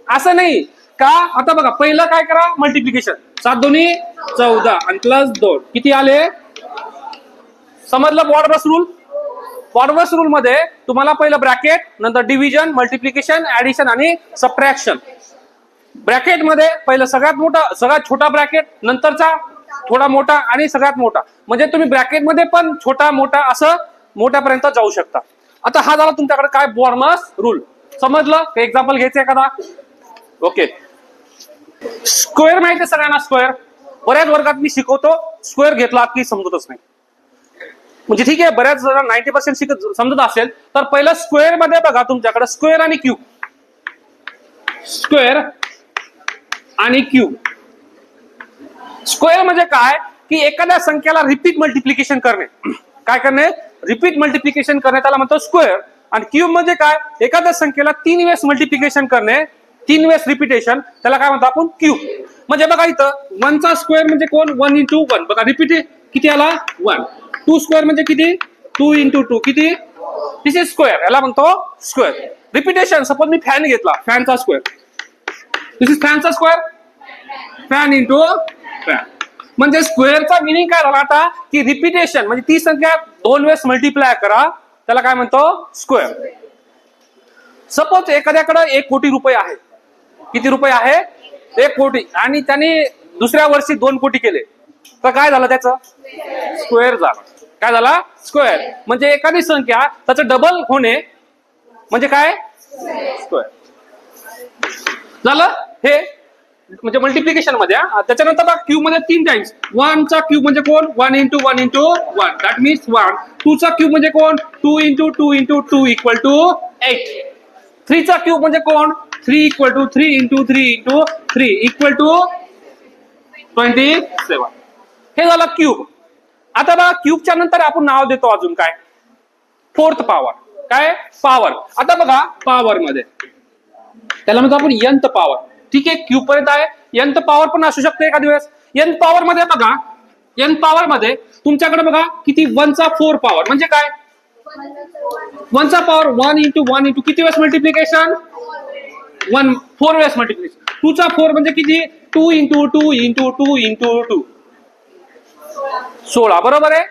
A: असं नाही का. आता बघा पहिलं काय करा, मल्टिप्लिकेशन. 7 2 14 आणि +2 किती आले, समजलं बॉर्डमस रूल. बॉर्डमस रूल मध्ये तुम्हाला पहिलं ब्रॅकेट, नंतर डिव्हिजन, मल्टिप्लिकेशन, ऍडिशन आणि सबट्रॅक्शन. ब्रॅकेट मध्ये पहिलं सगळ्यात छोटा ब्रॅकेट, नंतरचा थोडा मोठा आणि सगळ्यात मोठा. म्हणजे तुम्ही ब्रॅकेट मध्ये पण छोटा मोठा असं मोठ्यापर्यंत जाऊ शकता. आता हा झाला तुमच्याकडे काय बॉर्डमस रूल. समजलं. एक्झाम्पल घ्यायचं एखादा. ओके, स्क्वेअर माहिती आहे सगळ्यांना. स्क्वेअर बऱ्याच वर्गात मी शिकवतो, स्क्वेअर घेतला की समजतच नाही. म्हणजे ठीक आहे, बऱ्याच जण 90% समजत असेल. तर पहिलं स्क्वेअर मध्ये बघा तुमच्याकडे स्क्वेअर आणि क्यूब. स्क्वेअर आणि क्यूब. स्क्वेअर म्हणजे काय की एखाद्या संख्येला रिपीट मल्टिप्लिकेशन करणे. काय करणे, रिपीट मल्टिप्लिकेशन करणे, त्याला म्हणतो स्क्वेअर. आणि क्यूब म्हणजे काय, एखाद्या संख्येला 3 वेळेस मल्टिप्लिकेशन करणे, 3 वेळेस रिपिटेशन, त्याला काय म्हणतो आपण क्यूब. म्हणजे बघा इथं 1 चा स्क्वेअर म्हणजे कोण 1 × 1 बघा रिपीट किती आला 1. 2 स्क्वेअर म्हणजे किती 2 × 2 किती, दिस इज स्क्वेअर, याला म्हणतो स्क्वेअर. रिपिटेशन, सपोज मी फॅन घेतला, फॅनचा स्क्वेअर, दिस इज फॅनचा स्क्वेअर, फॅन × फॅन. म्हणजे स्क्वेअरचा मिनिंग काय झाला आता की रिपिटेशन, म्हणजे ती संख्या 2 वेळेस मल्टिप्लाय करा, त्याला काय म्हणतो स्क्वेअर. सपोज एखाद्याकडे 1 कोटी रुपये आहे. किती रुपये आहे 1 कोटी, आणि त्याने दुसऱ्या वर्षी 2 कोटी केले, तर काय झालं त्याचं स्क्वेअर झालं. काय झाला स्क्वेअर. म्हणजे एखादी संख्या त्याचं डबल होणे म्हणजे काय स्क्वेअर झालं. हे म्हणजे मल्टिप्लिकेशन मध्ये. त्याच्यानंतर बघा क्यूब मध्ये 3 टाइम्स. 1 चा क्यूब म्हणजे कोण 1 × 1 × 1 दॅट मीन्स 1. 2 चा क्यूब म्हणजे कोण 2 × 2 × 2 = 8. 3 चा क्यूब म्हणजे कोण 3 = 3 × 3 × 3 = 27. हे झालं क्यूब. आता बघा क्यूबच्या नंतर आपण नाव देतो अजून काय, 4th पॉवर. काय पॉवर. आता बघा पॉवर मध्ये त्याला म्हणतो आपण nth पॉवर. ठीक आहे, क्यूब पर्यंत आहे. nth पॉवर पण असू शकते एखादी वेळेस. nth पॉवर मध्ये बघा, nth पॉवर मध्ये तुमच्याकडे बघा किती 1 चा 4 पॉवर म्हणजे काय 1 चा पॉवर 1 × 1 × किती वेळेस मल्टिप्लिकेशन 4 वेळेस मल्टिप्लिकेशन. 2 चा 4 म्हणजे किती 2 × 2 × 2 × 2 16. बरोबर आहे.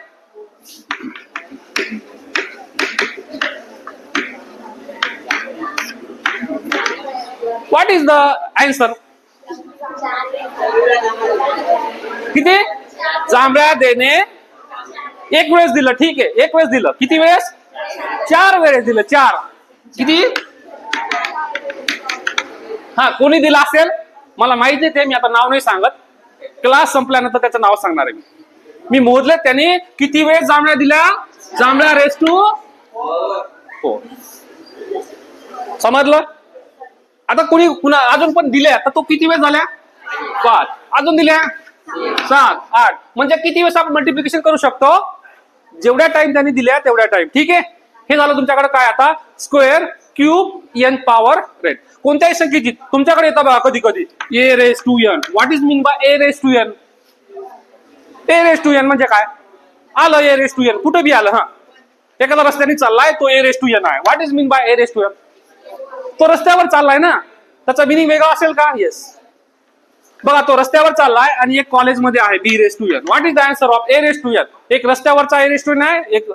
A: What is the answer. किती जांभळ्या देणे 1 वेळेस दिलं. ठीक आहे, 1 वेळेस दिलं. किती वेळेस 4 वेळेस दिलं. 4 किती, हा कोणी दिला असेल मला माहिती आहे, ते मी आता नाव नाही सांगत. क्लास संपल्यानंतर त्याचं नाव सांगणार आहे मी मोजले त्याने किती वेळेस जांभळ्या दिल्या. जांभळ्या रेस टू 4. समजलं. आता कोणी पुन्हा अजून पण दिल्या तर तो किती वेळ झाल्या 5, अजून दिल्या 7, 8, म्हणजे किती वेळेस आपण मल्टिप्लिकेशन करू शकतो जेवढ्या टाइम त्यांनी दिल्या तेवढ्या टाइम. ठीक आहे, हे झालं तुमच्याकडे काय आता square cube n power rate. कोणत्याही संख्येची तुमच्याकडे येतात बघा कधी कधी a raise to n. What is mean by a raise to n? A raise to n म्हणजे काय? आलं ए रेस टू एन, कुठे बी आलं. हा, एखादा रस्त्याने चाललाय तो ए रेस टू एन आहे. What is mean by a raise to n? तो रस्त्यावर चाललाय ना, त्याचा मिनिंग वेगळा असेल का? येस. बघा तो रस्त्यावर चाललाय आणि एक कॉलेजमध्ये आहे b raise to n. What is the answer of a raise to n? एक रस्त्यावरचा ए रेस टू एन आहे, एक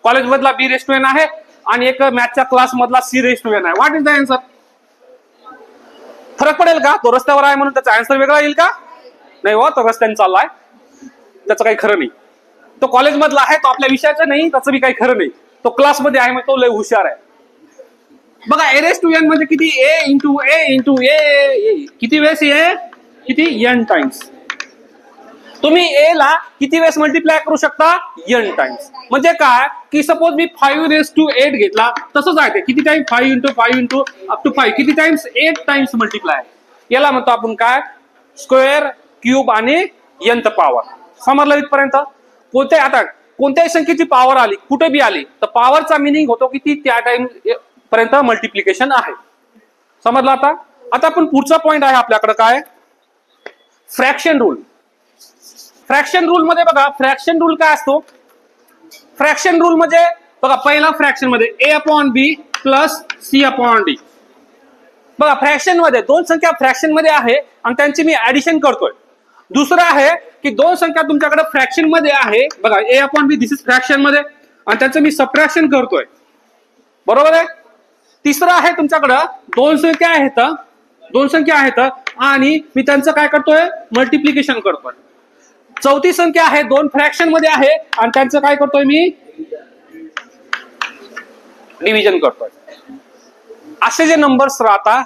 A: कॉलेज मधला बी रेस टू एन आहे आणि एक मॅथच्या क्लास मधला सी रेस टू एन आहे. What is the answer? फरक पडेल का? तो रस्त्यावर आहे म्हणून त्याचा आन्सर वेगळा येईल का? नाही हो, तो रस्त्याने चाललाय त्याचं काही खरं नाही. तो कॉलेज मधला आहे तो आपल्या विषयाचा नाही, त्याचं बी काही खरं नाही. तो क्लासमध्ये आहे मग तो लय हुशार आहे. बघा ए रेस टू एन म्हणजे किती? A into a into a. किती वेळेस ए? किती? N times. तुम्ही ए ला किती वेळेस मल्टिप्लाय करू शकता? N times. म्हणजे काय की सपोज मी 5 रेस टू 8 घेतला तसंच आहे ते किती time? 5 into 5 into up to 5 किती टाइम्स? 8 times multiply. याला म्हणतो आपण काय? स्क्वेअर क्यूब आणि एन पॉवर. समजलं इथपर्यंत? कोणत्याही संख्येची पॉवर आली कुठे बी आली तर पॉवरचा मिनिंग होतो की ती त्या टाइम पर्यंत मल्टिप्लिकेशन आहे. समजलं? आता आपण पुढचा पॉइंट आहे आपल्याकडे काय? Fraction rule. फ्रॅक्शन रूल मध्ये बघा फ्रॅक्शन रूल काय असतो? फ्रॅक्शन रूल म्हणजे बघा पहिला फ्रॅक्शन मध्ये ए अपॉन बी प्लस सी अपॉन डी. बघा फ्रॅक्शन मध्ये दोन संख्या फ्रॅक्शन मध्ये आहे आणि त्यांची मी ऍडिशन करतोय. दुसरं आहे की दोन संख्या तुमच्याकडे फ्रॅक्शन मध्ये आहे, बघा A upon B this is fraction मध्ये आणि त्याचं मी सबट्रॅक्शन करतोय. बरोबर आहे? तिसरं आहे तुमच्याकडं दोन संख्या आहेत आणि मी त्यांचं काय करतोय? मल्टिप्लिकेशन करतोय. चौथी संख्या आहे दोन फ्रॅक्शन मध्ये आहे आणि त्यांचं काय करतोय? मी डिव्हिजन करतोय. असे जे नंबर्स राहतात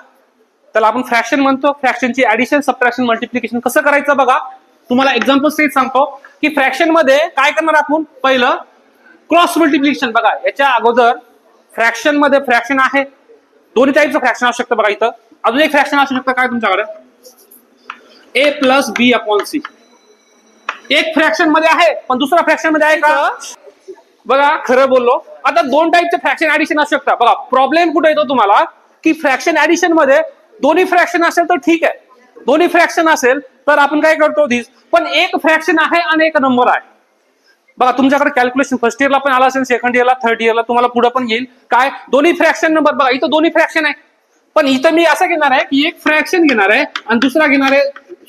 A: त्याला आपण फ्रॅक्शन म्हणतो. फ्रॅक्शनची ऍडिशन सबट्रॅक्शन मल्टिप्लिकेशन कसं करायचं बघा. तुम्हाला एक्झाम्पल सेट सांगतो की फ्रॅक्शन मध्ये काय करणार आपण? पहिलं क्रॉस मल्टिप्लिकेशन. बघा याच्या अगोदर फ्रॅक्शन मध्ये फ्रॅक्शन आहे, दोन्ही टाईपचं फ्रॅक्शन असू शकतं. बघा इथं अजून एक फ्रॅक्शन असू शकतं काय तुमच्याकडे? ए प्लस बी अपॉन सी. एक फ्रॅक्शन मध्ये आहे पण दुसरा फ्रॅक्शन मध्ये आहे का? बघा खरं बोललो. आता दोन टाईपचे फ्रॅक्शन ऍडिशन असू शकतात. बघा प्रॉब्लेम कुठे येतो तुम्हाला की फ्रॅक्शन ऍडिशन मध्ये दोन्ही फ्रॅक्शन असेल तर ठीक आहे, दोन्ही फ्रॅक्शन असेल तर आपण काय करतो दिस, पण एक फ्रॅक्शन आहे आणि एक नंबर आहे. बघा तुमच्याकडे कॅल्क्युलेशन फर्स्ट इयरला पण आला असेल, सेकंड इयरला, थर्ड इयरला तुम्हाला पुढे पण येईल काय? दोन्ही फ्रॅक्शन नंबर. बघा इथं दोन्ही फ्रॅक्शन आहे पण इथं मी असं घेणार आहे की एक फ्रॅक्शन घेणार आहे आणि दुसरा घेणार आहे,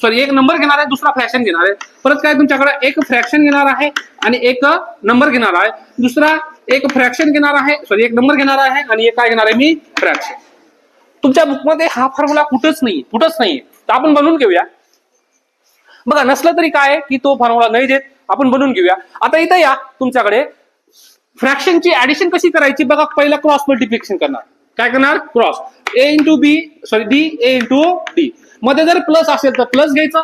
A: सॉरी एक नंबर घेणार आहे दुसरा फ्रॅक्शन घेणार आहे. परत काय तुमच्याकडे एक फ्रॅक्शन घेणार आहे आणि एक नंबर घेणार आहे, दुसरा एक फ्रॅक्शन घेणार आहे, सॉरी एक नंबर घेणार आहे आणि एक काय घेणार आहे? मी फ्रॅक्शन. तुमच्या बुकमध्ये हा फॉर्म्युला कुठंच नाहीये तर आपण बनवून घेऊया. बघा नसलं तरी काय की तो फॉर्म्युला नाही देत, आपण बनवून घेऊया. आता इथं या तुमच्याकडे फ्रॅक्शनची ऍडिशन कशी करायची बघा. पहिला क्रॉस मल्टिप्लिकेशन करणार. काय करणार? Cross. A into b, sorry d a into d. मध्ये जर प्लस असेल तर प्लस घ्यायचं,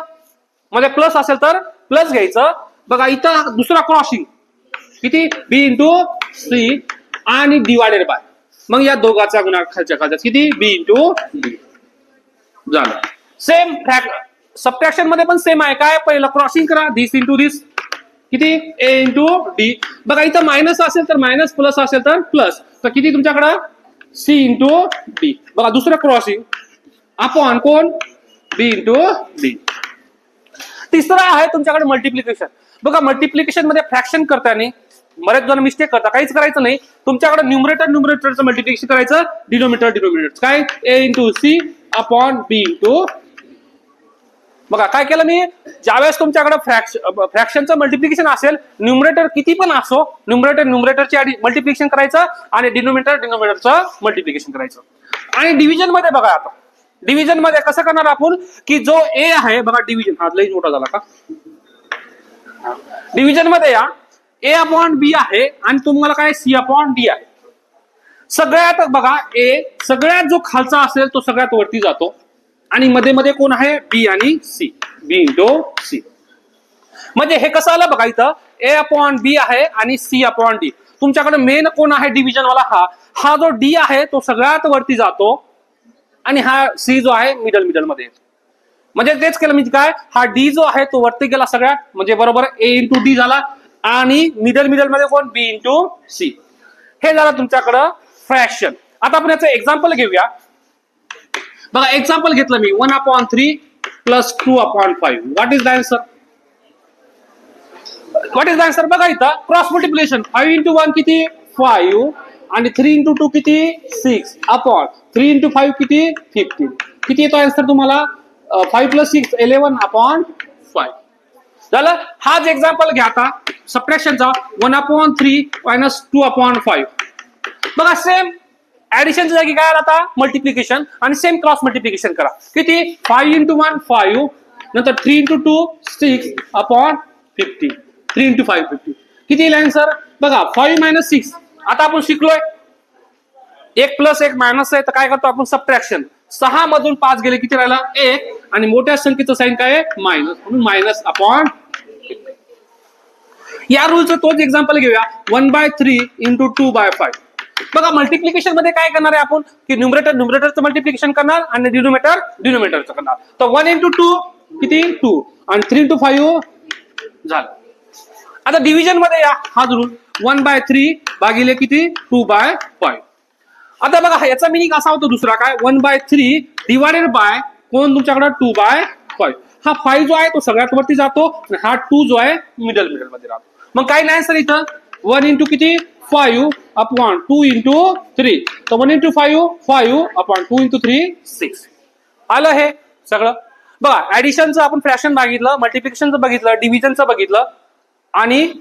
A: मध्ये प्लस असेल तर प्लस घ्यायचं. बघा इथं दुसरा क्रॉसिंग किती? बी इंटू सी आणि डिवायडेड बाय. मग या दोघाचा गुणाकार खालच्या किती? बी इंटू डी झालं. सेम सबट्रॅक्शन मध्ये पण सेम आहे. काय? पहिलं क्रॉसिंग करा, दिस इंटू दिस किती? A into d. बघा इथं मायनस असेल तर मायनस, प्लस असेल तर प्लस, तर किती तुमच्याकडं? C into d. बघा दुसरं क्रॉसिंग अपॉन कोण? B into d. तिसरं आहे तुमच्याकडे मल्टिप्लिकेशन. बघा मल्टिप्लिकेशन मध्ये फ्रॅक्शन करताना बरेच जण मिस्टेक करतात. काहीच करायचं नाही. तुमच्याकडे न्यूमरेटरचं मल्टिप्लिकेशन करायचं, डिनोमिनेटर काय? ए इंटू सी अपॉन बी इंटू. बघा काय केलं मी? ज्यावेळेस तुमच्याकडे फ्रॅक्शनचं मल्टिप्लिकेशन असेल, न्यूमरेटर किती पण असो, न्यूमरेटरची मल्टिप्लिकेशन करायचं आणि डिनोमिनेटरचं मल्टिप्लिकेशन करायचं. आणि डिव्हिजन मध्ये बघा आता डिव्हिजन मध्ये कसं करणार आपण की जो ए आहे बघा डिव्हिजन हा लई मोठा झाला का? डिव्हिजन मध्ये या ए अपॉन बी आहे आणि तुम्हाला काय? सी अपॉन डी आहे. सगळ्यात बघा ए सगळ्यात जो खालचा असेल तो सगळ्यात वरती जातो आणि मध्ये मध्ये कोण आहे? बी आणि सी. बी इंटू सी. म्हणजे हे कसं आलं बघा इथं ए अपॉन बी आहे आणि सी अपॉन डी. तुमच्याकडे मेन कोण आहे डिव्हिजन वाला? हा जो डी आहे तो सगळ्यात वरती जातो आणि हा सी जो आहे मिडल मध्ये येतो. म्हणजे तेच केलं म्हणजे काय, हा डी जो आहे तो वरती गेला सगळ्यात, म्हणजे बरोबर ए इंटू डी झाला, आणि मिडल मध्ये कोण, बी इंटू सी. हे झालं तुमच्याकडं फ्रॅक्शन. आता आपण याचं एक्झाम्पल घेऊया. बघा एक्झाम्पल घेतलं मी 1/3 plus 2/5. What is the answer? What is the answer? बघा इथं क्रॉस मल्टिप्लिकेशन 5 इंटू 1 किती 5, आणि 3 इंटू 2 किती 6 अपॉन 3 इंटू 5 किती 15. किती येतो आन्सर तुम्हाला? 5 प्लस 6 11/5 झालं. हाच एक्झाम्पल घ्या आता सबट्रॅक्शनचा 1/3 मायनस 2/5. बघा सेम ऍडिशनच्या जागी काय आला आता मल्टिप्लिकेशन, आणि सेम क्रॉस मल्टिप्लिकेशन करा. किती 5 इंटू 1 5, नंतर 3 इंटू 2 6/50. 3 इंटू 5 50. किती येईल आन्सर? बघा 5 मायनस 6. आता आपण शिकलोय 1 प्लस 1 मायनस आहे, तर काय करतो आपण सबट्रॅक्शन. 6 मधून 5 गेले किती राहिला 1, आणि मोठ्या संख्येचं साइन काय आहे मायनस, म्हणून -/. या रूलचं तोच एक्झाम्पल घेऊया 1/3 इंटू 2/5. बघा मल्टिप्लिकेशन मध्ये काय करणार आहे आपण, की न्यूमरेटरचं मल्टिप्लिकेशन करणार आणि डिनोमिनेटरचं करणार. तर 1 इंटू 2 किती 2, आणि 3 इंटू 5 झालं. आता डिव्हिजन मध्ये या हाच रूल 1/3 भागिले किती 2/5. आता बघा याचा मिनिंग असा होतो दुसरा काय, 1/3 डिवायडेड बाय कोण तुमच्याकडे 2/5. हा 5 जो आहे तो सगळ्यात वरती जातो, आणि हा 2 जो आहे मिडल मध्ये राहतो. मग काय नाही सर इथं 1 इंटू किती 5 अपॉन 2 इंटू 3. तर 1 इंटू 5 अपॉन 2 इंटू 3 6. आलं हे सगळं. बघा ऍडिशनचं आपण फ्रॅक्शन बघितलं, मल्टिप्लिकेशनचं बघितलं, डिव्हिजनचं बघितलं, आणि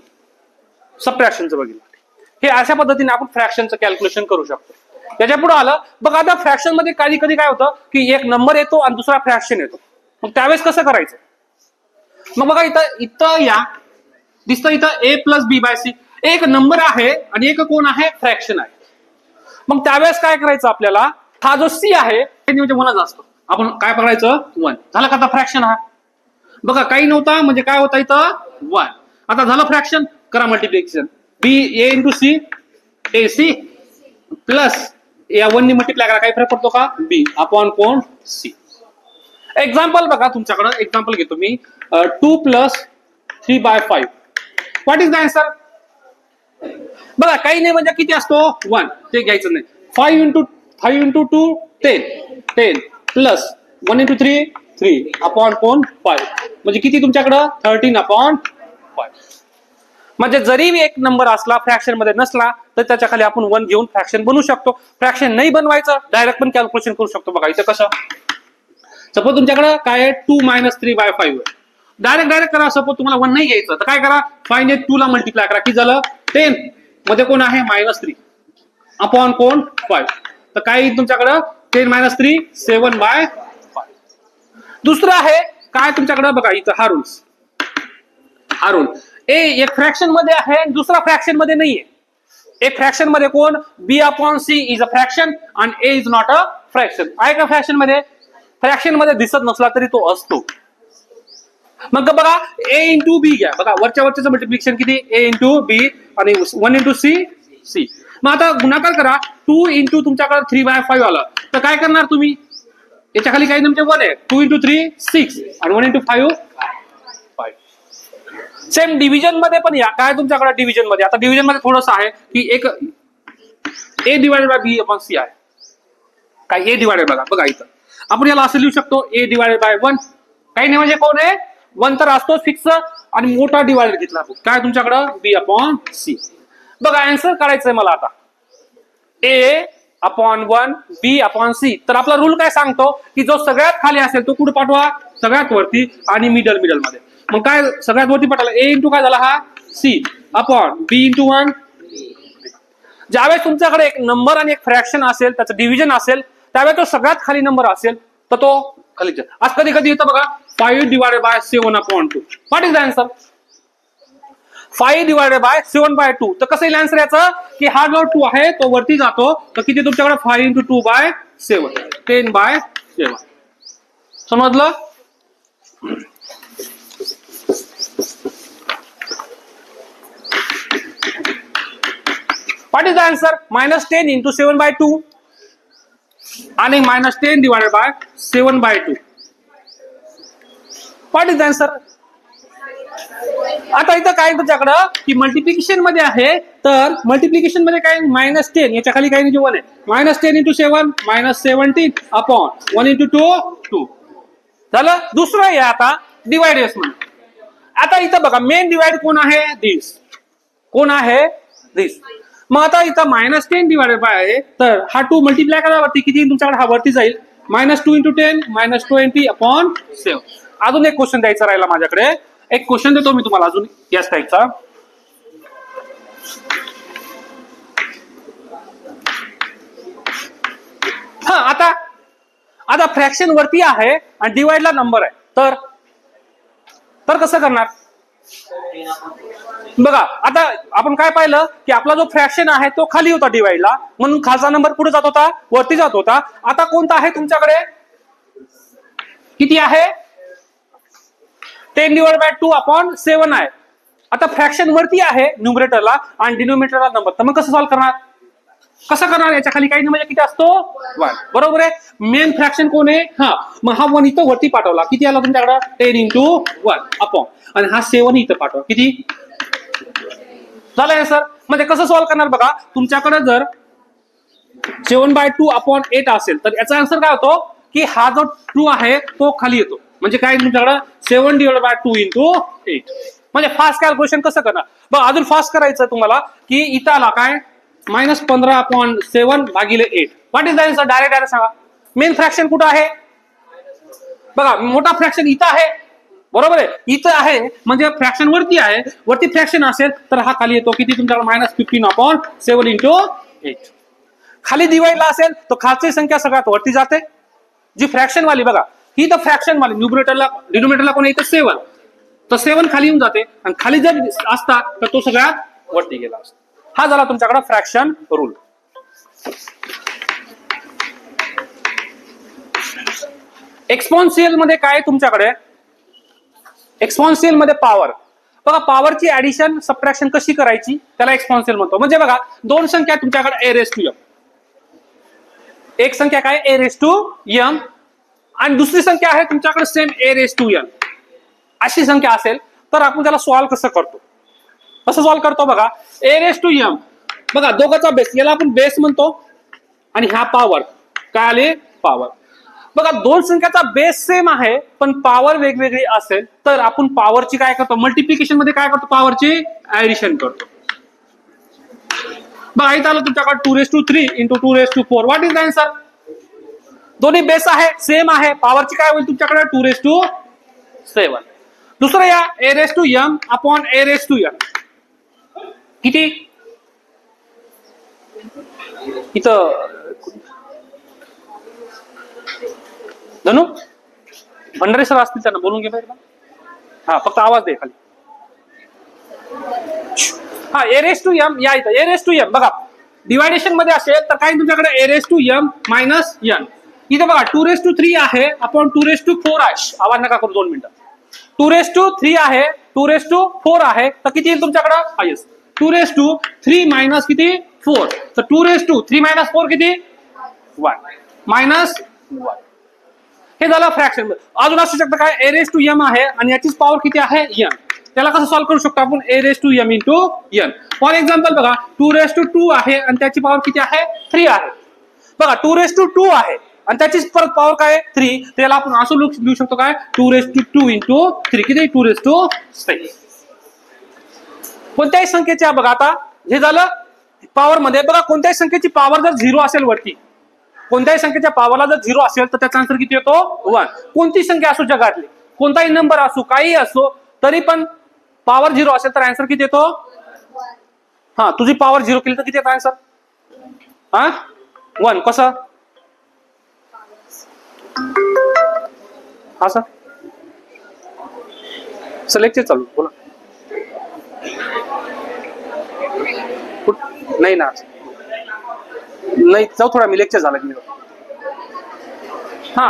A: सबट्रॅक्शनचं बघितलं. हे अशा पद्धतीने आपण फ्रॅक्शनचं कॅल्क्युलेशन करू शकतो. त्याच्या पुढे आलं बघा, आता फ्रॅक्शन मध्ये कधी कधी काय होतं की एक नंबर येतो आणि दुसरा फ्रॅक्शन येतो. मग त्यावेळेस कसं करायचं? मग बघा इथं या दिसतं इथं a plus b by c. एक नंबर आहे आणि एक कोण आहे फ्रॅक्शन आहे. मग त्यावेळेस काय करायचं आपल्याला, हा जो सी आहे ते म्हणजे 1च असतो. आपण काय पकडायचं 1. झालं का आता फ्रॅक्शन हा? बघा काही नव्हता म्हणजे काय होता इथं 1. आता झालं फ्रॅक्शन, करा मल्टिप्लिकेशन. बी ए इंटू सी ए सी प्लस या 1 ने मल्टिप्लाय करा, काही फरक पडतो का बी अपॉन कोण सी. एक्झाम्पल बघा तुमच्याकडे एक्झाम्पल घेतो मी 2 plus 3/5. What is the answer? बघा काही नाही म्हणजे किती असतो 1, ते घ्यायचं नाही. 5 इंटू 2 10 प्लस 1 इंटू 3 अपॉन कोण 5, म्हणजे किती तुमच्याकडं 13/5. म्हणजे जरी एक नंबर असला फ्रॅक्शन मध्ये नसला तर त्याच्या खाली आपण 1 घेऊन फ्रॅक्शन बनवू शकतो. फ्रॅक्शन नाही बनवायचं डायरेक्ट पण कॅल्क्युलेशन करू शकतो. बघा इथं कसं, सपोज तुमच्याकडे काय आहे 2 मायनस 3/5. डायरेक्ट करा. सपोज तुम्हाला 1 नाही घ्यायचं तर काय करा, 5 ने 2 ला मल्टिप्लाय करा, की झालं 10 मध्ये कोण आहे -3 अपॉन कोण 5. तर काय तुमच्याकडं 10 - 3 7/5. दुसरं आहे काय तुमच्याकडे बघा इथं हा रूल ए एक फ्रॅक्शन मध्ये आहे आणि दुसरा फ्रॅक्शन मध्ये नाहीये. एक फ्रॅक्शन मध्ये कोण B upon C is a fraction आणि A is not a fraction. आहे का फ्रॅक्शन मध्ये? फ्रॅक्शन मध्ये दिसत नसला तरी तो असतो. मग बघा ए इंटू बी घ्या. बघा वरच्या मल्टिप्लिकेशन किती ए इंटू बी आणि 1 इंटू सी. मग आता गुणाकार करा. 2 इंटू तुमच्याकडे 3/5 आलं तर काय करणार तुम्ही? याच्या खाली काही तुमचे 1 आहे. 2 इंटू 3 6 आणि 1 इंटू 5 5. सेम डिव्हिजन मध्ये पण या काय तुमच्याकडे डिव्हिजन मध्ये, आता डिव्हिजन मध्ये थोडंसं आहे की एक A divided by B upon C आहे. काय ए डिवायडेड बघा इथं आपण याला असं लिहू शकतो ए डिवायडेड बाय 1. काही नाही म्हणजे कोण आहे 1 तर असतो फिक्स, आणि मोठा डिवायडेड घेतला आपण काय तुमच्याकडं बी अपॉन सी. बघा आन्सर काढायचंय मला आता ए अपॉन 1 बी अपॉन सी. तर आपला रूल काय सांगतो की जो सगळ्यात खाली असेल तो कुठे पाठवा, सगळ्यात वरती, आणि मिडल मध्ये. मग काय सगळ्यात वरती पाठवला ए इंटू काय झाला हा सी अपॉन बी इंटू 1. ज्यावेळेस तुमच्याकडे एक नंबर आणि एक फ्रॅक्शन असेल त्याचं डिव्हिजन असेल त्यावेळेस तो सगळ्यात खाली नंबर असेल तर तो खाली. आज कधी कधी येतं बघा 5 divided by 7/2. What is the answer? 5 divided by 7/2. तर कसं येईल आन्सर याचं की हा जो 2 आहे तो वरती जातो तर किती तुमच्याकडे 5 इंटू 2/7 10/7. समजलं? What is the answer? -10 into 7/2. आणि -10 divided by 7/2. What is the answer? आता इथं काय तुमच्याकडं की मल्टिप्लिकेशन मध्ये आहे, तर मल्टिप्लिकेशन मध्ये काय -10 याच्या खाली काय 1 आहे. -10 × 7 -17 अपॉन 1 × 2 2 झालं. दुसरं आहे आता डिवाइडर्स मध्ये. आता इथं बघा मेन डिवाइड कोण आहे? दिस. कोण आहे? दिस. मग आता इथं -10 डिवाइडेड बाय आहे, तर हा 2 मल्टिप्लाय करावरती किती तुमच्याकडे हा वरती जाईल -2 × 10 -20 अपॉन 7. अजून एक क्वेश्चन द्यायचा राहिला माझ्याकडे. एक क्वेश्चन देतो मी तुम्हाला अजून याच टाईपचा. हा आता फ्रॅक्शन वरती आहे आणि डिवाइडला नंबर आहे, तर कसं करणार? बघा आता आपण काय पाहिलं की आपला जो फ्रॅक्शन आहे तो खाली होता डिवाइडला, म्हणून खालचा नंबर पुढे जात होता, वरती जात होता. आता कोणता आहे तुमच्याकडे? किती आहे? 10 डिवाइड बाय 2 अपॉन 7 आहे. आता फ्रॅक्शन वरती आहे न्यूमरेटरला आणि डिनोमिनेटरला नंबर, तर मग कसं सॉल्व्ह करणार? कसं करणार? याच्या खाली काही म्हणजे किती असतो? 1. बरोबर आहे. मेन फ्रॅक्शन कोण आहे? हा, मग हा 1 इथं वरती पाठवला. किती आला तुमच्याकडे? 10 × 1 अपॉन, आणि हा 7 इथं पाठवा. किती झालं सर? म्हणजे कसं सॉल्व्ह करणार बघा. तुमच्याकडे जर 7/2 अपॉन 8 असेल तर याचा आन्सर काय होतो की हा जो 2 आहे तो खाली येतो. म्हणजे काय तुमच्याकडे 7 डिवाइडेड बाय 2 × 8. म्हणजे फास्ट कॅल्क्युलेशन कसं करणार बघा. अजून फास्ट करायचं तुम्हाला की इथं आला काय -15 अपॉन 7 भागिले 8. What is the answer? Direct सांगा. मेन फ्रॅक्शन कुठं आहे बघा. मोठा फ्रॅक्शन इथं आहे, बरोबर आहे. इथं आहे म्हणजे फ्रॅक्शन वरती आहे. वरती फ्रॅक्शन असेल तर हा खाली येतो. किती तुमच्याकडे -15 अपॉन 7 × 8. खाली डिवाइडला असेल तर खालची संख्या सगळ्यात वरती जाते, जी फ्रॅक्शन वाली बघा. ही तर फ्रॅक्शन वाली न्यूमरेटरला डिनोमिनेटरला कोण येतं? 7. तर 7 खाली येऊन जाते आणि खाली जर असता तर तो सगळ्यात वरती गेला असता. हा झाला तुमच्याकडे फ्रॅक्शन रूल. एक्सपोनेन्शियल मध्ये काय तुमच्याकडे? एक्सपोनेन्शियल मध्ये पॉवर बघा. पॉवरची ऍडिशन सबट्रॅक्शन कशी करायची त्याला एक्सपोनेन्शियल म्हणतो. म्हणजे बघा दोन संख्या तुमच्याकडे a⁻m, एक संख्या काय a⁻m आणि दुसरी संख्या आहे तुमच्याकडे सेम a⁻n. अशी संख्या असेल तर आपण त्याला सॉल्व्ह कसं करतो? कसं सॉल्व्ह करतो बघा. a⁻m बघा दोघांचा बेस, याला आपण बेस म्हणतो, आणि हा पॉवर काय आले? पॉवर. बघा दोन संख्याचा बेस सेम आहे पण पॉवर वेगवेगळी असेल तर आपण पॉवरची काय करतो? मल्टिप्लिकेशन मध्ये काय करतो? पॉवरची ऍडिशन करतो. बघा इथं आलं तुमच्याकडे 2⁻³ × 2⁻4. What is the answer? दोन्ही बेस आहे, सेम आहे. पॉवरची काय होईल तुमच्याकडे? 2⁻7. दुसरं या a⁻m अपॉन a⁻n. किती इथं धनु भंडारे सर असतील त्यांना बोलून घे पाहिजे. हा फक्त आवाज दे खाली. हा a⁻m या इथं a⁻m बघा डिवायडेशन मध्ये असेल तर काय तुमच्याकडे a⁻m -n. इथं बघा 2⁻3 आहे अपॉन 2⁻4 आहे. आवाज नका करू 2 मिनिटं. 2⁻3 आहे 2⁻4 आहे तर किती येईल तुमच्याकडे? हायस्ट 2⁻3 मायनस किती? 4. तर 2⁻3 - 4 किती? 1 -1. हे झालं फ्रॅक्शन. अजून असू शकतं काय a⁻m आहे आणि याचीच पॉवर किती आहे? n. त्याला कसं सॉल्व्ह करू शकतो आपण? a⁻m × n. फॉर एक्झाम्पल बघा 2⁻2 आहे आणि त्याची पॉवर किती आहे? 3 आहे. बघा 2⁻2 आहे आणि त्याचीच परत पॉवर काय? 3. त्याला आपण असं लिहू शकतो काय? 2⁻2 × 3 किती? 2⁻6. कोणत्याही संख्येच्या बघा आता हे झालं पॉवर मध्ये. बघा कोणत्याही संख्येची पॉवर जर 0 असेल वरती, कोणत्याही संख्येच्या पॉवरला जर 0 असेल तर त्याचा आन्सर किती येतो? 1. कोणती संख्या असो जगातली, कोणताही नंबर असो, काही असो, तरी पण पॉवर 0 असेल तर आन्सर किती येतो? हा तुझी पॉवर 0 केली तर किती येतो आन्सर? हा 1. कसं? हा सर लेक्चर चालू बोला. नाही ना नाही जाऊ थोडा मी लेक्चर झालं की. हा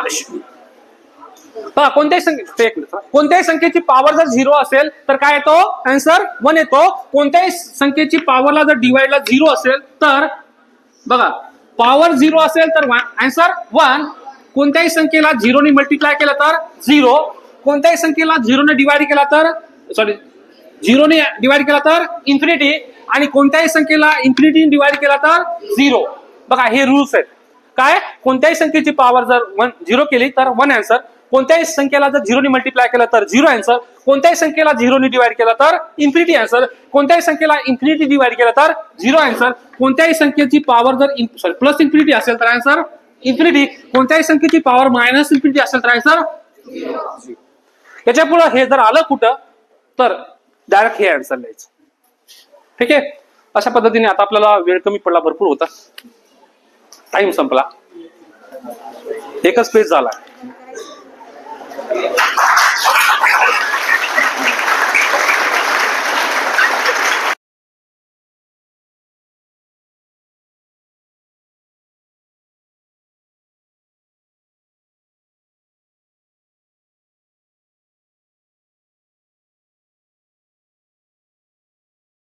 A: कोणत्याही संख्येची पॉवर जर 0 असेल तर काय येतो? आन्सर 1 येतो. कोणत्याही संख्येची पॉवरला जर डिवाइडला 0 असेल तर बघा पॉवर 0 असेल तर आन्सर 1. कोणत्याही संख्येला 0 ने मल्टिप्लाय केलं तर 0. कोणत्याही संख्येला 0 ने डिवाइड केला तर 0 ने डिवाइड केला तर इन्फिनिटी. आणि कोणत्याही संख्येला इन्फिनिटी डिवाइड केला तर 0. बघा हे रूल्स आहेत. काय? कोणत्याही संख्येची पॉवर जर 0 केली तर 1 आन्सर. कोणत्याही संख्येला जर 0 ने मल्टिप्लाय केलं तर 0 आन्सर. कोणत्याही संख्येला 0 ने डिवाइड केला तर इन्फिनिटी आन्सर. कोणत्याही संख्येला इन्फिनिटी डिवाइड केला तर 0 आन्सर. कोणत्याही संख्येची पॉवर जर प्लस इन्फिनिटी असेल तर आन्सर इन्फिनिटी. कोणत्याही संख्येची पॉवर मायनस इन्फिनिटी असेल तर आन्सर. याच्या पुढे हे जर आलं कुठं तर डायरेक्ट हे आन्सर लिहायचं. ठीक आहे. अशा पद्धतीने आता आपल्याला वेळ कमी पडला, भरपूर होता, टाइम संपला, एकच पेज झाला.